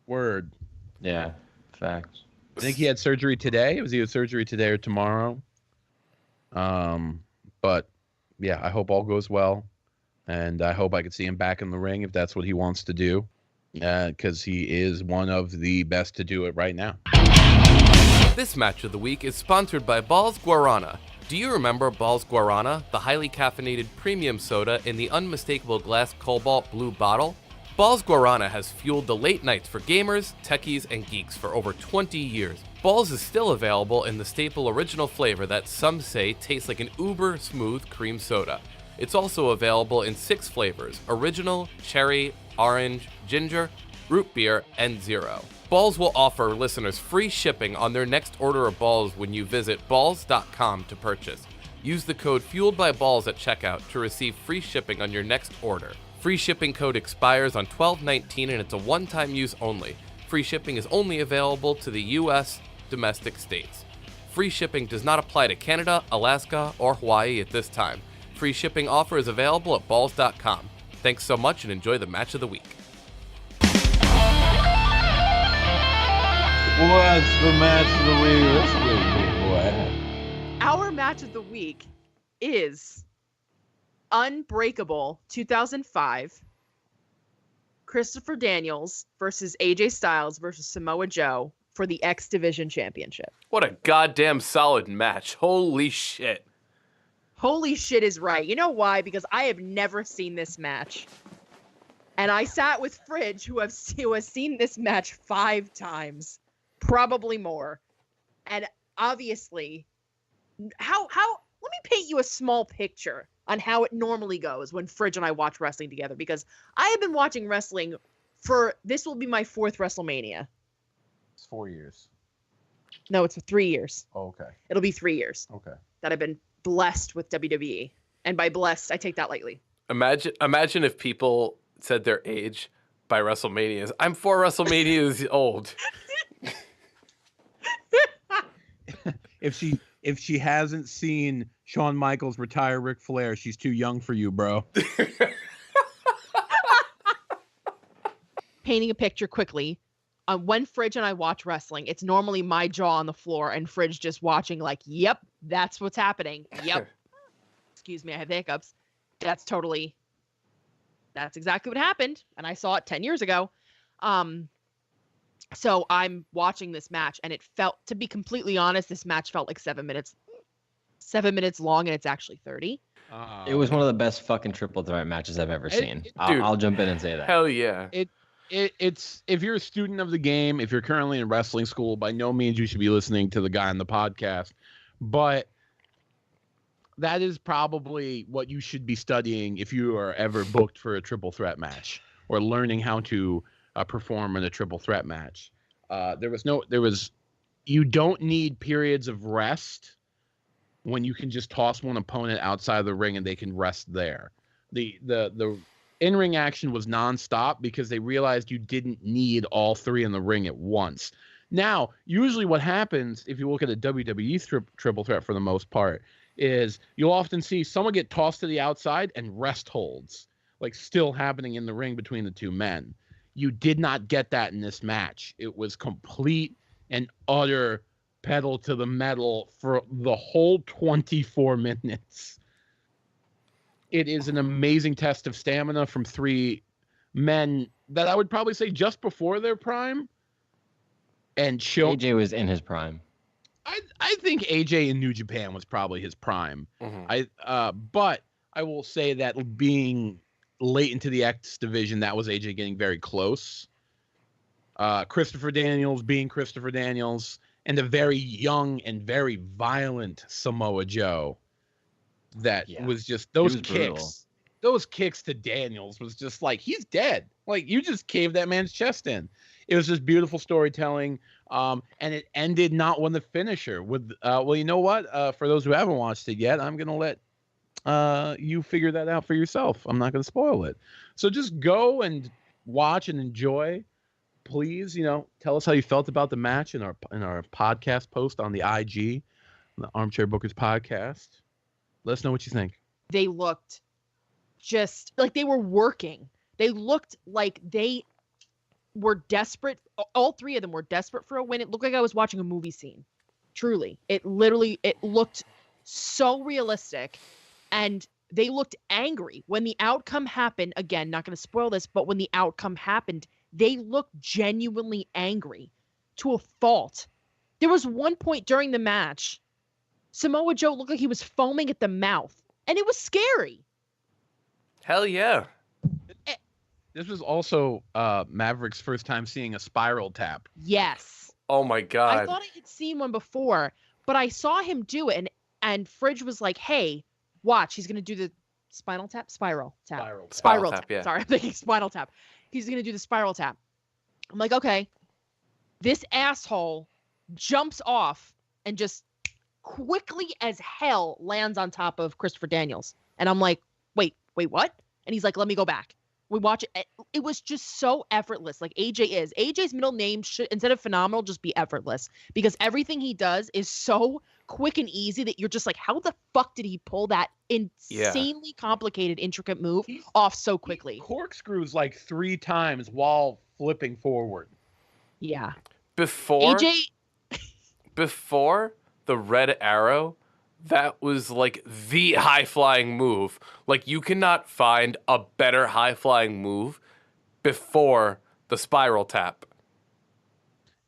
Word. Yeah, facts. I think he had surgery today. Was he had surgery today or tomorrow? But yeah, I hope all goes well. And I hope I could see him back in the ring if that's what he wants to do. Because he is one of the best to do it right now. This match of the week is sponsored by Balls Guarana. Do you remember Balls Guarana, the highly caffeinated premium soda in the unmistakable glass cobalt blue bottle? Balls Guarana has fueled the late nights for gamers, techies, and geeks for over 20 years. Balls is still available in the staple original flavor that some say tastes like an uber smooth cream soda. It's also available in 6 flavors: original, cherry, orange, ginger, root beer, and zero. Balls will offer listeners free shipping on their next order of Balls when you visit balls.com to purchase. Use the code FueledByBalls at checkout to receive free shipping on your next order. Free shipping code expires on 12/19 and it's a one-time use only. Free shipping is only available to the U.S. domestic states. Free shipping does not apply to Canada, Alaska, or Hawaii at this time. Free shipping offer is available at balls.com. Thanks so much and enjoy the match of the week. What's the match of the week this week, boy? Our match of the week is Unbreakable 2005. Christopher Daniels versus AJ Styles versus Samoa Joe for the X Division Championship. What a goddamn solid match. Holy shit. Holy shit is right. You know why? Because I have never seen this match. And I sat with Fridge, who has seen this match 5 times. Probably more. And obviously, how let me paint you a small picture on how it normally goes when Fridge and I watch wrestling together, because I have been watching wrestling this will be my 4th WrestleMania. It's 4 years. No, it's 3 years. Oh, okay. It'll be 3 years. Okay. That I've been blessed with WWE. And by blessed, I take that lightly. Imagine if people said their age by WrestleManias. I'm 4 WrestleManias old. If she hasn't seen Shawn Michaels retire Ric Flair, she's too young for you, bro. Painting a picture quickly. When Fridge and I watch wrestling, it's normally my jaw on the floor and Fridge just watching like, yep, that's what's happening. Yep. Excuse me, I have the hiccups. That's exactly what happened. And I saw it 10 years ago. So I'm watching this match and it felt, to be completely honest, this match felt like 7 minutes long and it's actually 30. It was one of the best fucking triple threat matches I've ever seen. I'll jump in and say that. Hell yeah. it's if you're a student of the game, if you're currently in wrestling school, by no means you should be listening to the guy on the podcast. But that is probably what you should be studying if you are ever booked for a triple threat match or learning how to perform in a triple threat match. You don't need periods of rest when you can just toss one opponent outside of the ring and they can rest there. The in-ring action was nonstop because they realized you didn't need all three in the ring at once. Now, usually what happens, if you look at a WWE triple threat for the most part, is you'll often see someone get tossed to the outside and rest holds, like still happening in the ring between the two men. You did not get that in this match. It was complete and utter pedal to the metal for the whole 24 minutes. It is an amazing test of stamina from three men that I would probably say just before their prime. And AJ was in his prime. I think AJ in New Japan was probably his prime. Mm-hmm. But I will say that being late into the X division, that was AJ getting very close. Christopher Daniels being Christopher Daniels, and a very young and very violent Samoa Joe. That was just those kicks. Brutal. Those kicks to Daniels was just like, he's dead. Like, you just caved that man's chest in. It was just beautiful storytelling. And it ended not with the finisher. With well, you know what? For those who haven't watched it yet, I'm gonna let you figure that out for yourself. I'm not gonna spoil it. So just go and watch and enjoy. Please, tell us how you felt about the match in our podcast post on the IG, the Armchair Bookers Podcast. Let us know what you think. They looked just like they were working. They looked like they were desperate. All three of them were desperate for a win. It looked like I was watching a movie scene. Truly. It looked so realistic. And they looked angry. When the outcome happened, again, not going to spoil this, but when the outcome happened, they looked genuinely angry to a fault. There was one point during the match, Samoa Joe looked like he was foaming at the mouth. And it was scary. Hell yeah. This was also Maverick's first time seeing a spiral tap. Yes. Oh my God. I thought I had seen one before, but I saw him do it, and Fridge was like, hey, watch, he's going to do the spiral tap. Spiral tap. Yeah. Sorry, I'm thinking spinal tap. He's going to do the spiral tap. I'm like, okay. This asshole jumps off and just quickly as hell lands on top of Christopher Daniels. And I'm like, wait, what? And he's like, let me go back. We watch it. It was just so effortless. Like AJ is. AJ's middle name should, instead of phenomenal, just be effortless, because everything he does is so quick and easy that you're just like, how the fuck did he pull that insanely complicated, intricate move off so quickly? He corkscrews like 3 times while flipping forward. Yeah. Before the red arrow, that was like the high-flying move. Like, you cannot find a better high-flying move before the spiral tap.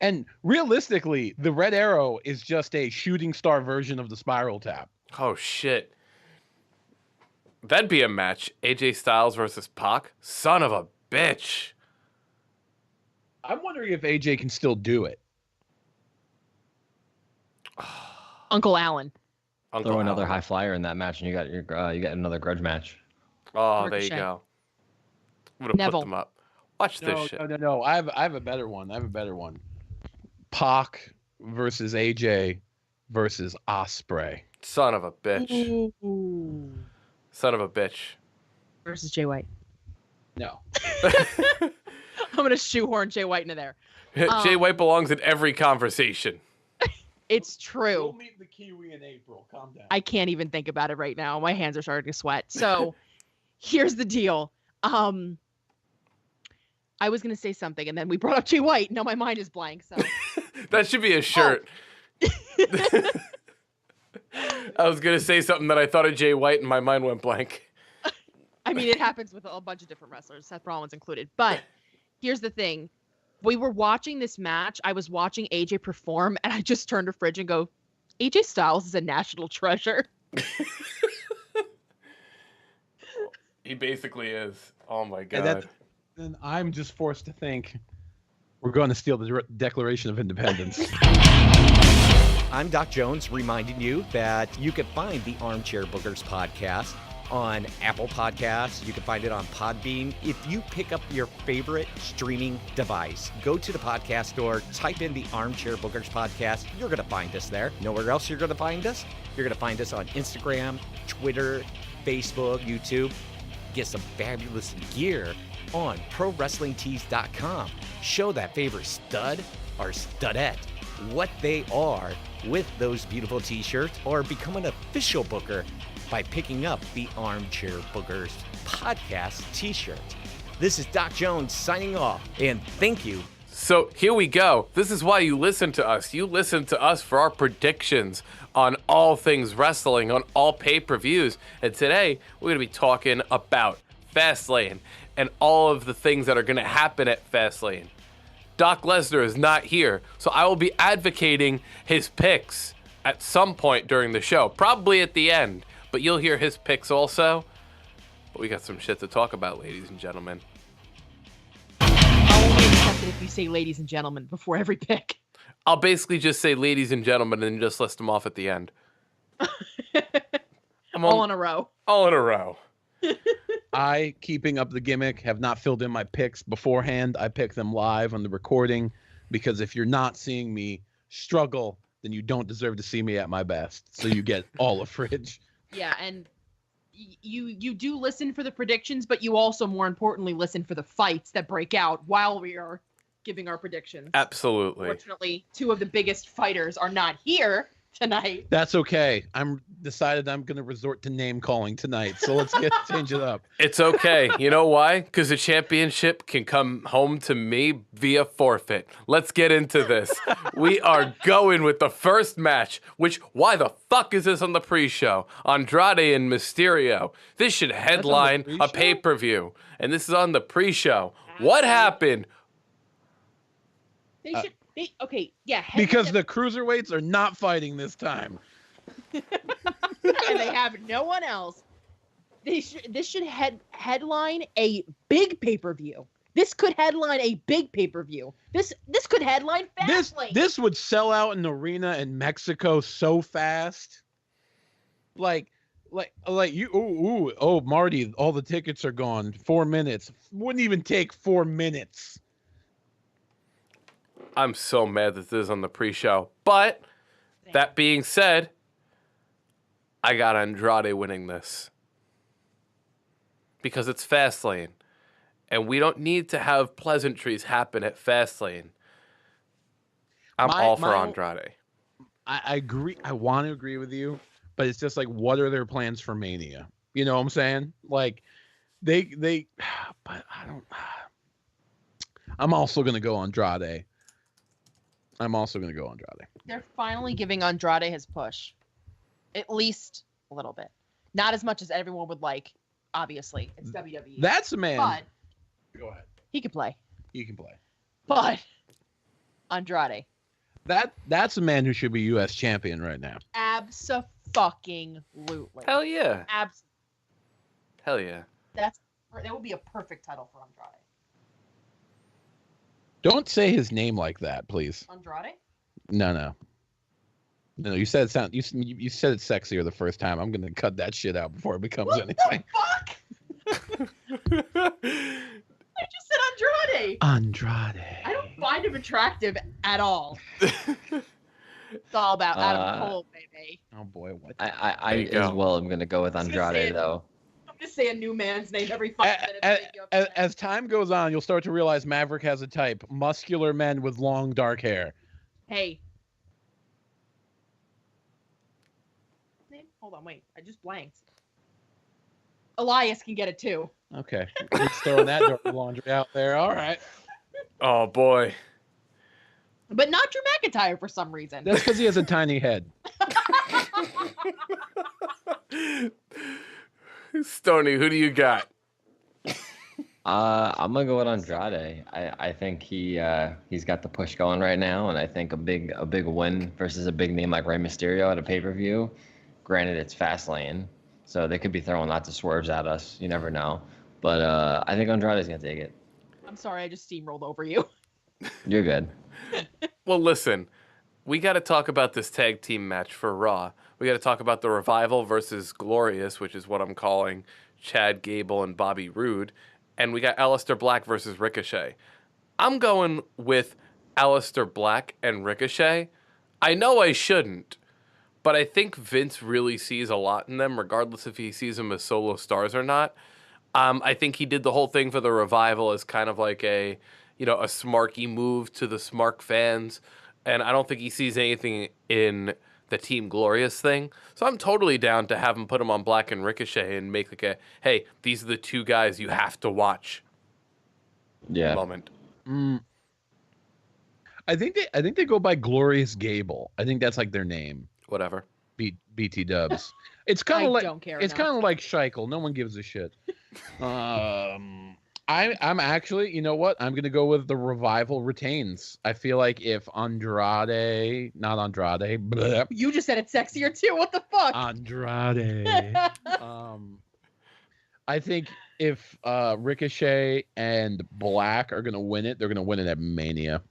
And realistically, the red arrow is just a shooting star version of the spiral tap. Oh, shit. That'd be a match. AJ Styles versus Pac? Son of a bitch. I'm wondering if AJ can still do it. Uncle Allen. Throw another high flyer in that match, and you got another grudge match. Oh, Ricochet. there you go. I'm gonna put them up. Watch this shit. No. I have a better one. Pac versus AJ versus Ospreay. Son of a bitch. Ooh. Son of a bitch. Versus Jay White. No. I'm gonna shoehorn Jay White into there. Jay White belongs in every conversation. It's true. We'll meet the Kiwi in April. Calm down. I can't even think about it right now. My hands are starting to sweat. So here's the deal. I was going to say something, and then we brought up Jay White. Now my mind is blank. So that should be a shirt. Oh. I was going to say something that I thought of Jay White, and my mind went blank. I mean, it happens with a bunch of different wrestlers, Seth Rollins included. But here's the thing. We were watching this match. I was watching AJ perform, and I just turned to Fridge and go, AJ Styles is a national treasure. He basically is. Oh, my God. then I'm just forced to think we're going to steal the Declaration of Independence. I'm Doc Jones, reminding you that you can find the Armchair Bookers podcast on Apple Podcasts. You can find it on Podbean. If you pick up your favorite streaming device, go to the podcast store, type in the Armchair Bookers podcast. You're going to find us there. Nowhere else you're going to find us. You're going to find us on Instagram, Twitter, Facebook, YouTube. Get some fabulous gear on ProWrestlingTees.com. Show that favorite stud or studette what they are with those beautiful t-shirts, or become an official booker by picking up the Armchair Bookers podcast t-shirt. This is Doc Jones signing off, and thank you. So here we go. This is why you listen to us. You listen to us for our predictions on all things wrestling, on all pay-per-views. And today, we're going to be talking about Fastlane and all of the things that are going to happen at Fastlane. Doc Lesnar is not here, so I will be advocating his picks at some point during the show, probably at the end, but you'll hear his picks also. But we got some shit to talk about, ladies and gentlemen. I'll only accept it if you say ladies and gentlemen before every pick. I'll basically just say ladies and gentlemen and just list them off at the end. All in a row. All in a row. I, keeping up the gimmick, have not filled in my picks beforehand. I pick them live on the recording, because if you're not seeing me struggle, then you don't deserve to see me at my best. So you get all of Fridge. Yeah, and you do listen for the predictions, but you also, more importantly, listen for the fights that break out while we are giving our predictions. Absolutely. Fortunately, two of the biggest fighters are not here tonight. That's okay. I'm decided I'm going to resort to name calling tonight. So let's change it up. It's okay. You know why? Because the championship can come home to me via forfeit. Let's get into this. We are going with the first match, which, why the fuck is this on the pre-show? Andrade and Mysterio. This should headline a pay-per-view. And this is on the pre-show. What happened? They should... okay, yeah. Because the cruiserweights are not fighting this time. And they have no one else. This should headline a big pay-per-view. This could headline a big pay-per-view. This could headline Fastlane. This would sell out an arena in Mexico so fast. Like you. Oh, Marty, all the tickets are gone. 4 minutes. Wouldn't even take 4 minutes. I'm so mad that this is on the pre-show. But that being said, I got Andrade winning this. Because it's Fastlane. And we don't need to have pleasantries happen at Fastlane. I'm all for Andrade. I agree. I want to agree with you. But it's just like, what are their plans for Mania? You know what I'm saying? Like, they but I don't. I'm also going to go Andrade. They're finally giving Andrade his push. At least a little bit. Not as much as everyone would like, obviously. It's WWE. That's a man. But go ahead. he can play. But Andrade. That's a man who should be U.S. champion right now. Abso-fucking-lutely. Hell yeah. Hell yeah. That would be a perfect title for Andrade. Don't say his name like that, please. Andrade? No. You said you said it sexier the first time. I'm gonna cut that shit out before it becomes anything. What the fuck? I just said Andrade. I don't find him attractive at all. It's all about Adam Cole, baby. Oh boy, what? I as well am gonna go with Andrade though. I'm just saying a new man's name every 5 minutes. As time goes on, you'll start to realize Maverick has a type: muscular men with long dark hair. Hey. Hold on, wait. I just blanked. Elias can get it too. Okay. Just throwing that dirty laundry out there. All right. Oh, boy. But not Drew McIntyre for some reason. That's because he has a tiny head. Stoney, who do you got? I'm gonna go with Andrade. I think he's got the push going right now, and I think a big win versus a big name like Rey Mysterio at a pay-per-view. Granted, it's Fastlane, so they could be throwing lots of swerves at us. You never know. But I think Andrade's gonna take it. I'm sorry, I just steamrolled over you. You're good. Well, listen, we got to talk about this tag team match for Raw. We got to talk about the Revival versus Glorious, which is what I'm calling Chad Gable and Bobby Roode. And we got Aleister Black versus Ricochet. I'm going with Aleister Black and Ricochet. I know I shouldn't, but I think Vince really sees a lot in them, regardless if he sees them as solo stars or not. I think he did the whole thing for the Revival as kind of like a smarky move to the Smark fans. And I don't think he sees anything in the Team Glorious thing. So I'm totally down to have him put him on Black and Ricochet and make like a, hey, these are the two guys you have to watch moment. I think they go by Glorious Gable. I think that's like their name. Whatever. BT Dubs. It's kind of like don't care it's enough. kind of like Scheichel. No one gives a shit. I'm actually, you know what? I'm gonna go with the Revival retains. I feel like if Andrade, bleh, You just said it sexier too. What the fuck? Andrade. I think if Ricochet and Black are gonna win it, they're gonna win it at Mania.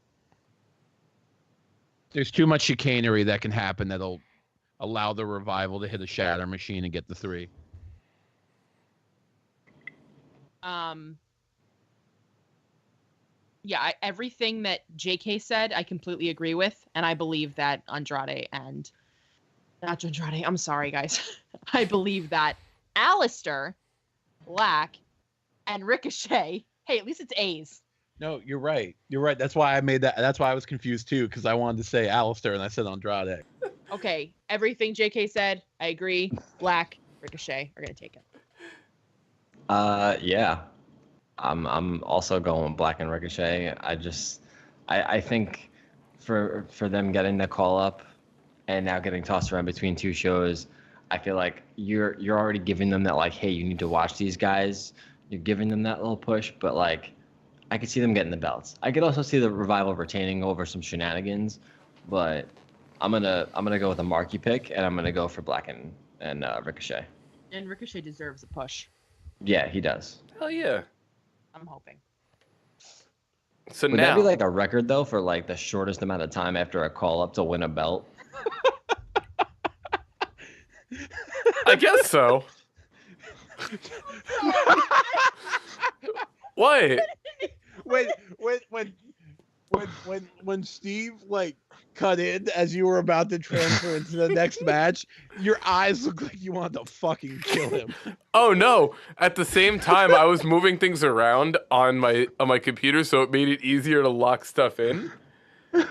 There's too much chicanery that can happen that'll allow the Revival to hit a shatter machine and get the 3. Yeah, everything that JK said, I completely agree with, and I believe that not Andrade. I'm sorry, guys. I believe that Aleister Black and Ricochet. Hey, at least it's A's. No, you're right. You're right. That's why I made that. That's why I was confused too, because I wanted to say Alistair and I said Andrade. Okay, everything JK said, I agree. Black, Ricochet are gonna take it. Yeah. I'm also going with Black and Ricochet. I think for them getting the call up and now getting tossed around between two shows, I feel like you're already giving them that, like, hey, you need to watch these guys. You're giving them that little push, but like I could see them getting the belts. I could also see the Revival retaining over some shenanigans, but I'm gonna go with a marquee pick, and I'm gonna go for Black and Ricochet. And Ricochet deserves a push. Yeah, he does. Hell yeah. I'm hoping. So Would now, that be like a record though for like the shortest amount of time after a call up to win a belt? I guess so. What? When Steve like cut in as you were about to transfer into the next match, your eyes looked like you wanted to fucking kill him. Oh no! At the same time, I was moving things around on my computer, so it made it easier to lock stuff in. It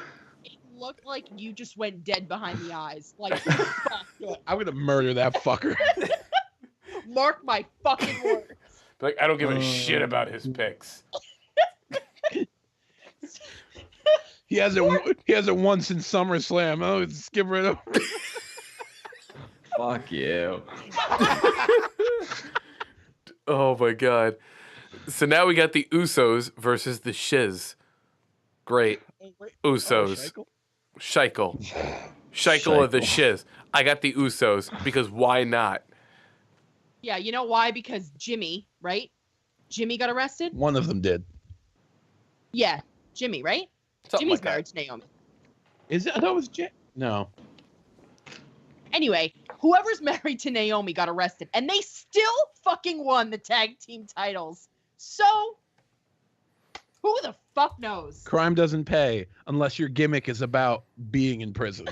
looked like you just went dead behind the eyes. Like, fuck it. I'm gonna murder that fucker. Mark my fucking words. Like, I don't give a shit about his picks. He hasn't won since SummerSlam. Oh, skip right over. Fuck you. Oh my god. So now we got the Usos versus the Shiz. Great. Usos. Scheichel of the Shiz. I got the Usos because why not? Yeah, you know why? Because Jimmy, right? Jimmy got arrested? One of them did. Yeah, Jimmy, right? Something Jimmy's like that. married to Naomi. Is it? I thought it was Jay. No. Anyway, whoever's married to Naomi got arrested, and they still fucking won the tag team titles. So, who the fuck knows? Crime doesn't pay unless your gimmick is about being in prison.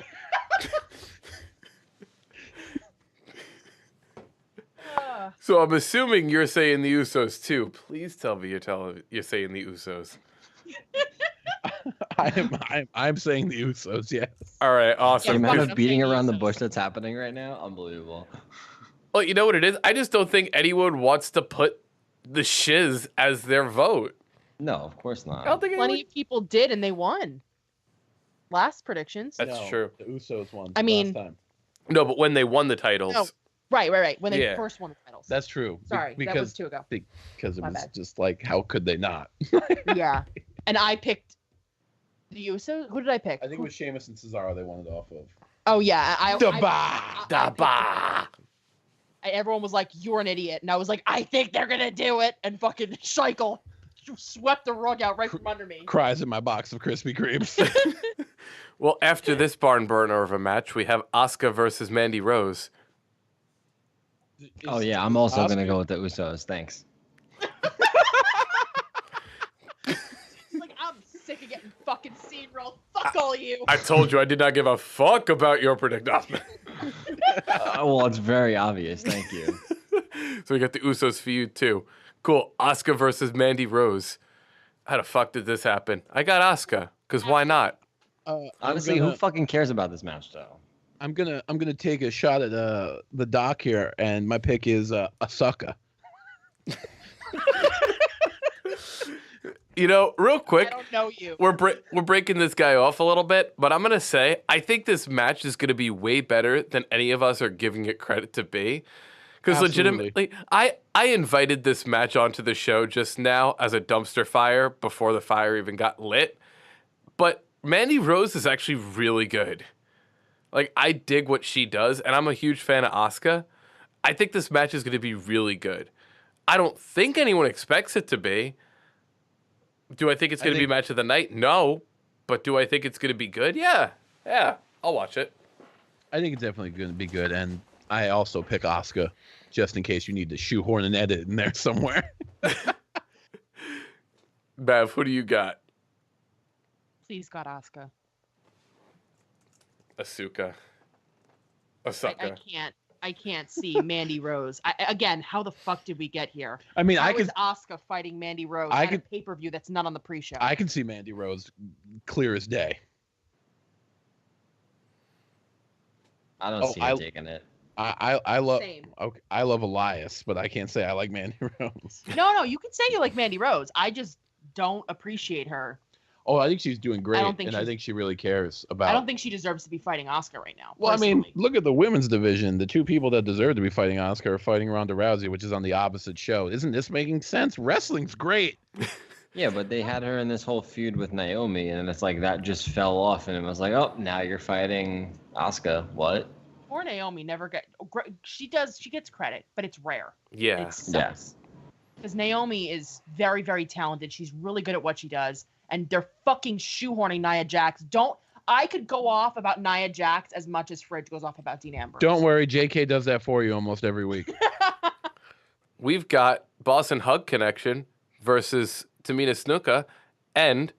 So I'm assuming you're saying the Usos too. Please tell me you're saying the Usos. I'm saying the Usos, yes. All right, The awesome. amount I'm of beating saying around the Usos. bush that's happening right now, unbelievable. Well, you know what it is? I just don't think anyone wants to put the Shiz as their vote. No, of course I don't not. think Plenty anyone... of people did, and they won. Last predictions. That's true. The Usos won. I mean- last time. No, but when they won the titles, No. Right. When they Yeah. first won the titles. That's true. Sorry, that was 2 ago. because it My was bad. just like, how could they not? Yeah. And I picked the Usos. Who did I pick? I think it was Sheamus and Cesaro they wanted off of. Oh, yeah. da-ba. Everyone was like, "You're an idiot," and I was like, "I think they're gonna do it." And fucking Scheichel. swept the rug out right from under me. Cries in my box of Krispy Kremes. Well, after this barn burner of a match, we have Asuka versus Mandy Rose. Oh yeah, I'm also Oscar- gonna go with the Usos. Thanks. Like, I'm sick of getting fucking steamrolled. Fuck all you. I told you I did not give a fuck about your prediction. Well, it's very obvious. Thank you. So we got the Usos feud too. Cool. Asuka versus Mandy Rose. How the fuck did this happen? I got Asuka, because why not? Honestly, who fucking cares about this match though? I'm gonna take a shot at the doc here, and my pick is Asuka. You know, real I quick, don't know you. we're breaking this guy off a little bit, but I'm gonna say I think this match is gonna be way better than any of us are giving it credit to be. Because Absolutely. legitimately, I invited this match onto the show just now as a dumpster fire before the fire even got lit. But Mandy Rose is actually really good. Like, I dig what she does, and I'm a huge fan of Asuka. I think this match is going to be really good. I don't think anyone expects it to be. Do I think it's going to be match of the night? No. But do I think it's going to be good? Yeah. Yeah. I'll watch it. I think it's definitely going to be good, and I also pick Asuka just in case you need to shoehorn an edit in there somewhere. Bev, who do you got? Please, God, Asuka. Asuka. I Asuka. can't see Mandy Rose. Again, how the fuck did we get here? I mean, How I could is Asuka fighting Mandy Rose I at could- a pay-per-view that's not on the pre-show? I can see Mandy Rose clear as day. I don't Oh, see her taking it. I love Same. okay, I love Elias, but I can't say I like Mandy Rose. No, you can say you like Mandy Rose. I just don't appreciate her. Oh, I think she's doing great, don't think and I she's- think she really cares about. I don't think she deserves to be fighting Asuka right now. Well, I mean, personally. look at the women's division. The two people that deserve to be fighting Asuka are fighting Ronda Rousey, which is on the opposite show. Isn't this making sense? Wrestling's great. Yeah, but they had her in this whole feud with Naomi, and it's like that just fell off, and it was like, oh, now you're fighting Asuka. What? Poor Naomi never get. She gets credit, but it's rare. Yeah. It sucks. Yes. Because Naomi is very, very talented. She's really good at what she does. And they're fucking shoehorning Nia Jax. I could go off about Nia Jax as much as Fridge goes off about Dean Ambrose. Don't worry, JK does that for you almost every week. We've got Boston Hug Connection versus Tamina Snuka and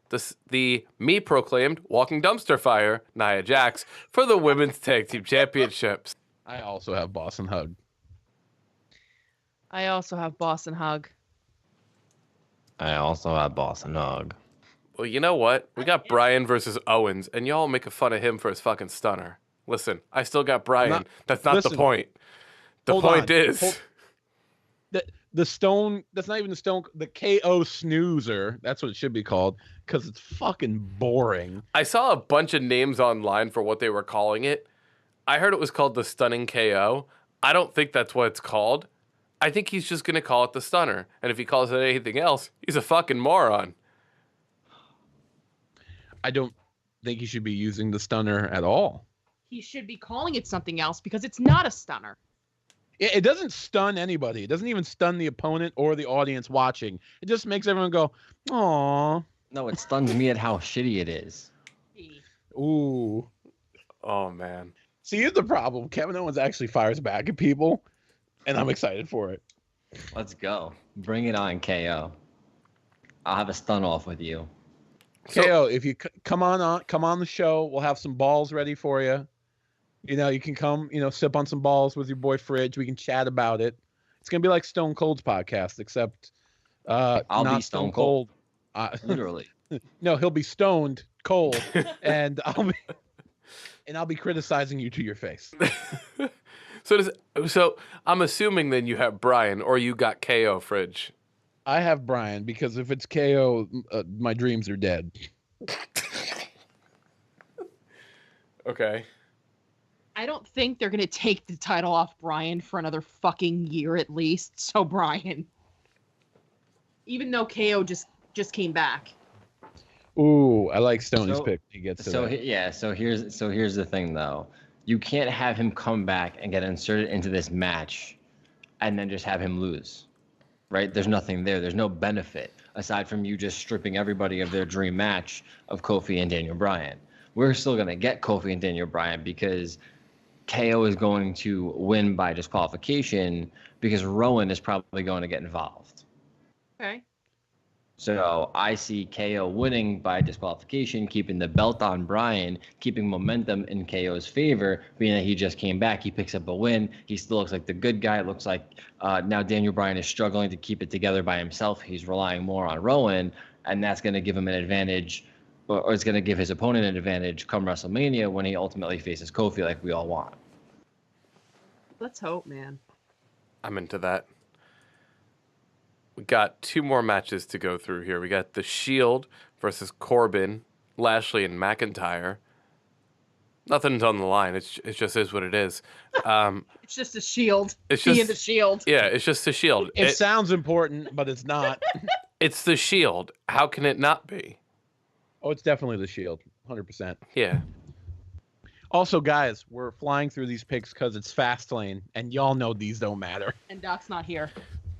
the me-proclaimed walking dumpster fire, Nia Jax, for the Women's Tag Team Championships. I also have Boston Hug. I also have Boston Hug. I also have Boston Hug. Well, you know what? We got Brian versus Owens, and y'all making fun of him for his fucking stunner. Listen, I still got Brian. That's not the listen, point. The hold point on. is... The stone, that's not even the stone, the KO snoozer, that's what it should be called, because it's fucking boring. I saw a bunch of names online for what they were calling it. I heard it was called the Stunning KO. I don't think that's what it's called. I think he's just going to call it the Stunner. And if he calls it anything else, he's a fucking moron. I don't think he should be using the stunner at all. He should be calling it something else because it's not a stunner. It doesn't stun anybody. It doesn't even stun the opponent or the audience watching. It just makes everyone go, "Aw, No, it stuns me at how shitty it is. ooh." Oh, man. See, here's the problem. Kevin Owens actually fires back at people, and I'm excited for it. Let's go. Bring it on, KO. I'll have a stun off with you. KO, if you come on the show, we'll have some balls ready for you. You know, you can come, sip on some balls with your boy Fridge. We can chat about it. It's gonna be like Stone Cold's podcast, except I'll not be Stone Cold. Literally. No, he'll be stoned cold, and I'll be criticizing you to your face. So I'm assuming then you have Brian or you got KO, Fridge. I have Brian because if it's KO, my dreams are dead. Okay. I don't think they're going to take the title off Brian for another fucking year at least. So Brian. Even though KO just came back. Ooh, I like Stoney's So- pick. He gets to So that. yeah, so here's the thing though. You can't have him come back and get inserted into this match and then just have him lose. right? There's nothing there. There's no benefit aside from you just stripping everybody of their dream match of Kofi and Daniel Bryan. We're still going to get Kofi and Daniel Bryan because KO is going to win by disqualification because Rowan is probably going to get involved. Okay. So I see KO winning by disqualification, keeping the belt on Bryan, keeping momentum in KO's favor, being that he just came back. He picks up a win. He still looks like the good guy. It looks like now Daniel Bryan is struggling to keep it together by himself. He's relying more on Rowan, and that's going to give him an advantage, or it's going to give his opponent an advantage come WrestleMania when he ultimately faces Kofi like we all want. Let's hope, man. I'm into that. We got 2 more matches to go through here. We got The Shield versus Corbin, Lashley, and McIntyre. Nothing's on the line. It just is what it is. It's just a Shield. It's Being just the Shield. Yeah, it's just The Shield. It sounds important, but it's not. It's The Shield. How can it not be? Oh, it's definitely the Shield, 100%. Yeah. Also, guys, we're flying through these picks because it's Fastlane, and y'all know these don't matter. And Doc's not here.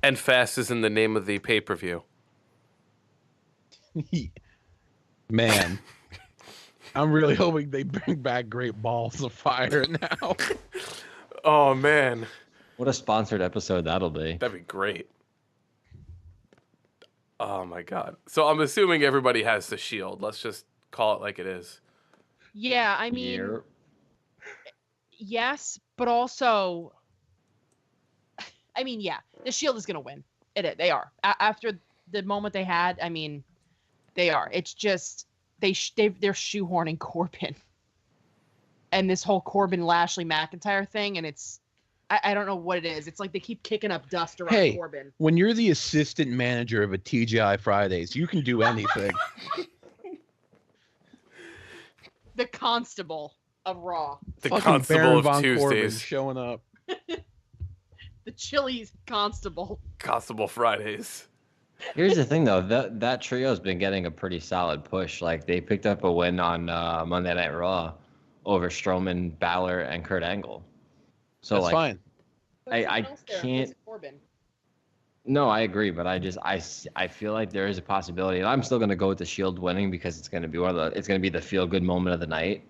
And Fast is in the name of the pay-per-view. Man, I'm really hoping they bring back Great Balls of Fire now. Oh, man. What a sponsored episode that'll be. That'd be great. Oh, my God. So I'm assuming everybody has The Shield. Let's just call it like it is. Yeah, I mean, yes, but also, I mean, yeah, the Shield is going to win. They are. After the moment they had, I mean, they are. It's just, they're shoehorning Corbin. And this whole Corbin, Lashley, McIntyre thing, and it's, I don't know what it is. It's like they keep kicking up dust around Corbin. When you're the assistant manager of a TGI Fridays, you can do anything. The constable of Raw. The Fucking Constable Baron of Von Corbin Tuesdays. showing up. The Chili's constable. Constable Fridays. Here's the thing, though. That trio's been getting a pretty solid push. Like, they picked up a win on Monday Night Raw over Strowman, Balor, and Kurt Angle. So, That's like, fine. I can't. Corbin. No, I agree, but I feel like there is a possibility, and I'm still gonna go with the Shield winning because it's gonna be it's gonna be the feel good moment of the night.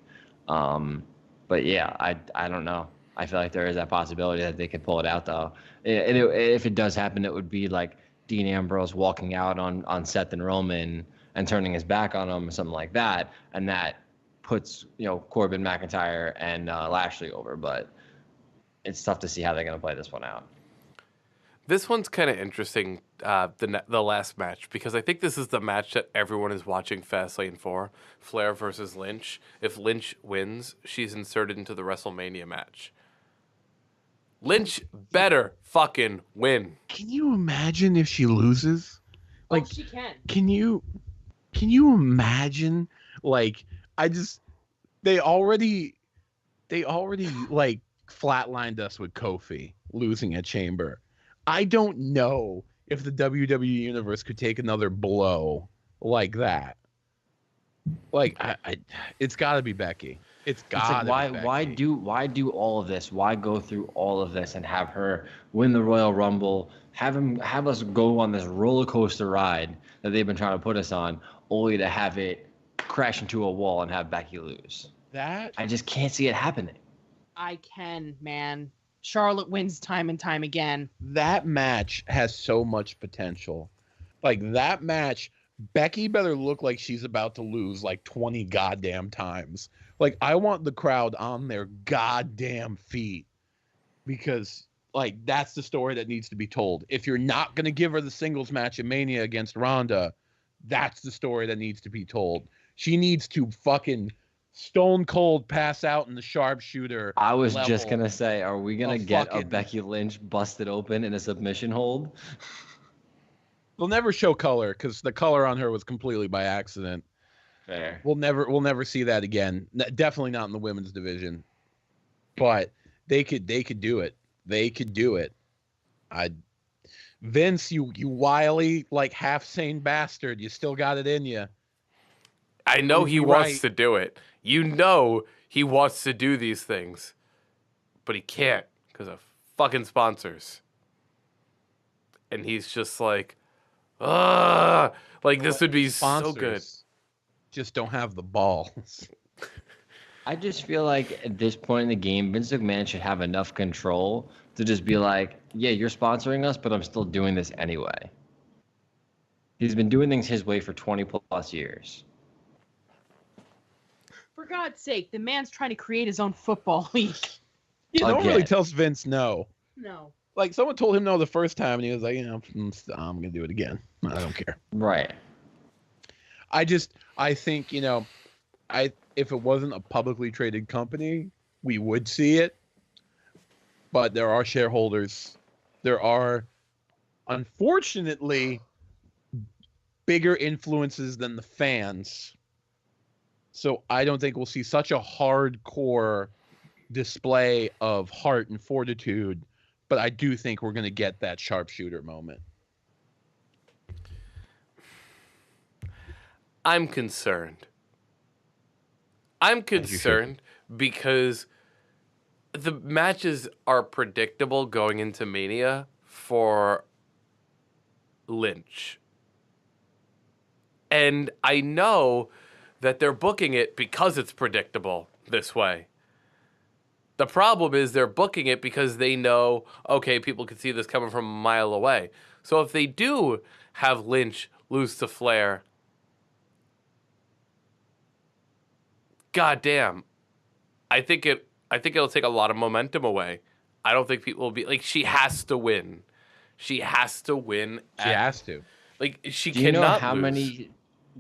But yeah, I don't know. I feel like there is that possibility that they could pull it out, though. If it does happen, it would be like Dean Ambrose walking out on Seth and Roman and turning his back on him or something like that, and that puts Corbin, McIntyre, and Lashley over. But it's tough to see how they're gonna play this one out. This one's kind of interesting, the last match, because I think this is the match that everyone is watching Fastlane for. Flair versus Lynch. If Lynch wins, she's inserted into the WrestleMania match. Lynch better fucking win. Can you imagine if she loses? Like, she can. Can you imagine? Like, they already like flatlined us with Kofi losing at Chamber. I don't know if the WWE universe could take another blow like that. Like, it's got to be Becky. It's got to be Becky. Why do all of this? Why go through all of this and have her win the Royal Rumble? Have us go on this roller coaster ride that they've been trying to put us on, only to have it crash into a wall and have Becky lose. I just can't see it happening. I can, man. Charlotte wins time and time again. That match has so much potential. Like, that match, Becky better look like she's about to lose like 20 goddamn times. Like, I want the crowd on their goddamn feet because, like, that's the story that needs to be told. If you're not going to give her the singles match at Mania against Ronda, that's the story that needs to be told. She needs to fucking stone cold pass out in the sharpshooter. I was just gonna say, are we gonna get a Becky Lynch busted open in a submission hold? They'll never show color because the color on her was completely by accident. Fair. We'll never see that again. Definitely not in the women's division. But they could do it. They could do it. Vince, you wily, like, half sane bastard, you still got it in you. I know he wants to do it. You know he wants to do these things, but he can't because of fucking sponsors. and he's just like, ugh, like this would be so good. Sponsors just don't have the balls. I just feel like at this point in the game, Vince McMahon should have enough control to just be like, yeah, you're sponsoring us, but I'm still doing this anyway. He's been doing things his way for 20 plus years. For God's sake, the man's trying to create his own football league. No one Again. really tells Vince no. No. Like, someone told him no the first time, and he was like, I'm going to do it again. I don't care. Right. I think, if it wasn't a publicly traded company, we would see it. But there are shareholders. There are, unfortunately, bigger influences than the fans. So I don't think we'll see such a hardcore display of heart and fortitude. But I do think we're going to get that sharpshooter moment. I'm concerned. I'm concerned because the matches are predictable going into Mania for Lynch. And I know that they're booking it because it's predictable this way. The problem is they're booking it because they know, okay, people can see this coming from a mile away. So if they do have Lynch lose to Flair, goddamn, I think it'll take a lot of momentum away. I don't think people will be like, she has to win. She has to win. She has to. Like, she Do you know cannot how lose.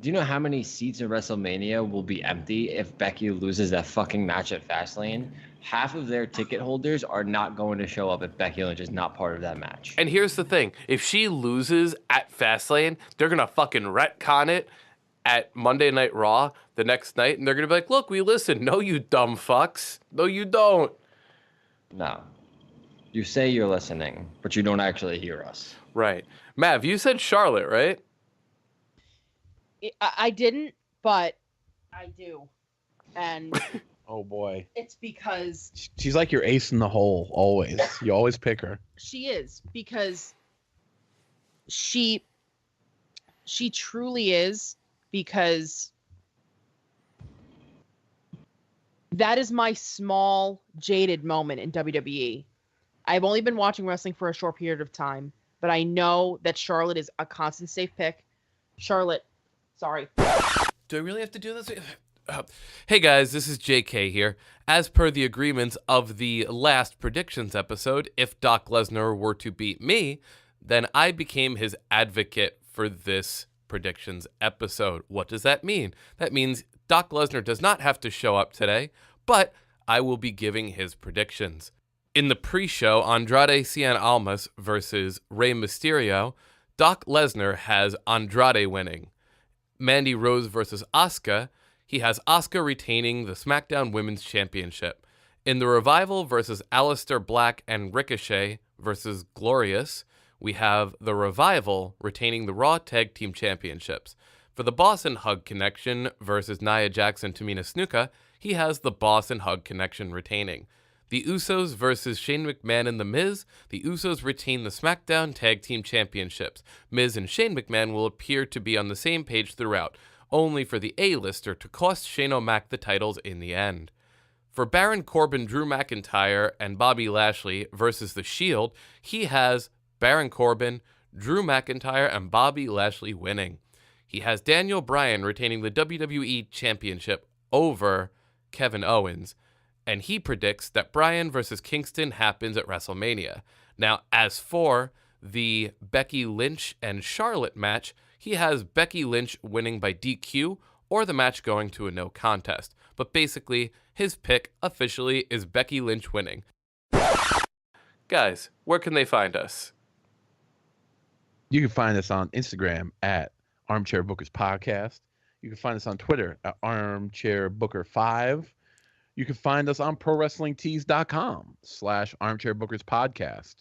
Do you know how many seats in WrestleMania will be empty if Becky loses that fucking match at Fastlane? Half of their ticket holders are not going to show up if Becky Lynch is not part of that match. And here's the thing. If she loses at Fastlane, they're going to fucking retcon it at Monday Night Raw the next night. And they're going to be like, look, we listened. No, you dumb fucks. No, you don't. No. You say you're listening, but you don't actually hear us. Right. Mav, you said Charlotte, right? I didn't, but I do. And Oh, boy. it's because She's like your ace in the hole, always. You always pick her. she is, because she truly is, because that is my small jaded moment in WWE. I've only been watching wrestling for a short period of time, but I know that Charlotte is a constant safe pick. Charlotte, sorry. Do I really have to do this? Hey guys, this is JK here. As per the agreements of the last predictions episode, if Doc Lesnar were to beat me, then I became his advocate for this predictions episode. What does that mean? That means Doc Lesnar does not have to show up today, but I will be giving his predictions. In the pre-show, Andrade Cien Almas versus Rey Mysterio, Doc Lesnar has Andrade winning. Mandy Rose versus Asuka, he has Asuka retaining the SmackDown Women's Championship. In the Revival versus Aleister Black and Ricochet versus Glorious, we have the Revival retaining the Raw Tag Team Championships. For the Boss and Hug Connection versus Nia Jax and Tamina Snuka, he has the Boss and Hug Connection retaining. The Usos versus Shane McMahon and The Miz, the Usos retain the SmackDown Tag Team Championships. Miz and Shane McMahon will appear to be on the same page throughout, only for the A-lister to cost Shane O'Mac the titles in the end. For Baron Corbin, Drew McIntyre, and Bobby Lashley versus The Shield, he has Baron Corbin, Drew McIntyre, and Bobby Lashley winning. He has Daniel Bryan retaining the WWE Championship over Kevin Owens, and he predicts that Bryan versus Kingston happens at WrestleMania. Now, as for the Becky Lynch and Charlotte match, he has Becky Lynch winning by DQ or the match going to a no contest. But basically, his pick officially is Becky Lynch winning. Guys, where can they find us? You can find us on Instagram at Armchair Bookers Podcast. You can find us on Twitter at ArmchairBooker5. You can find us on ProWrestlingTees.com/ArmchairBookersPodcast.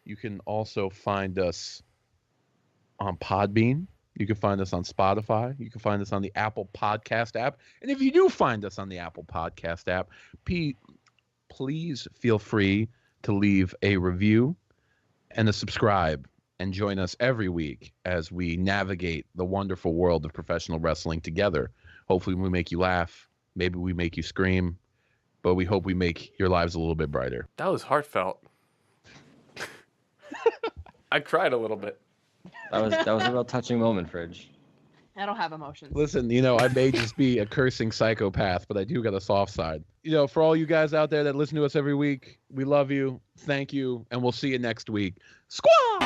You can also find us on Podbean. You can find us on Spotify. You can find us on the Apple Podcast app. And if you do find us on the Apple Podcast app, please feel free to leave a review and a subscribe. and join us every week as we navigate the wonderful world of professional wrestling together. Hopefully we make you laugh. Maybe we make you scream. But we hope we make your lives a little bit brighter. That was heartfelt. I cried a little bit. That was a real touching moment, Fridge. I don't have emotions. Listen, I may just be a cursing psychopath, but I do got a soft side. For all you guys out there that listen to us every week, we love you. Thank you. And we'll see you next week. Squaw!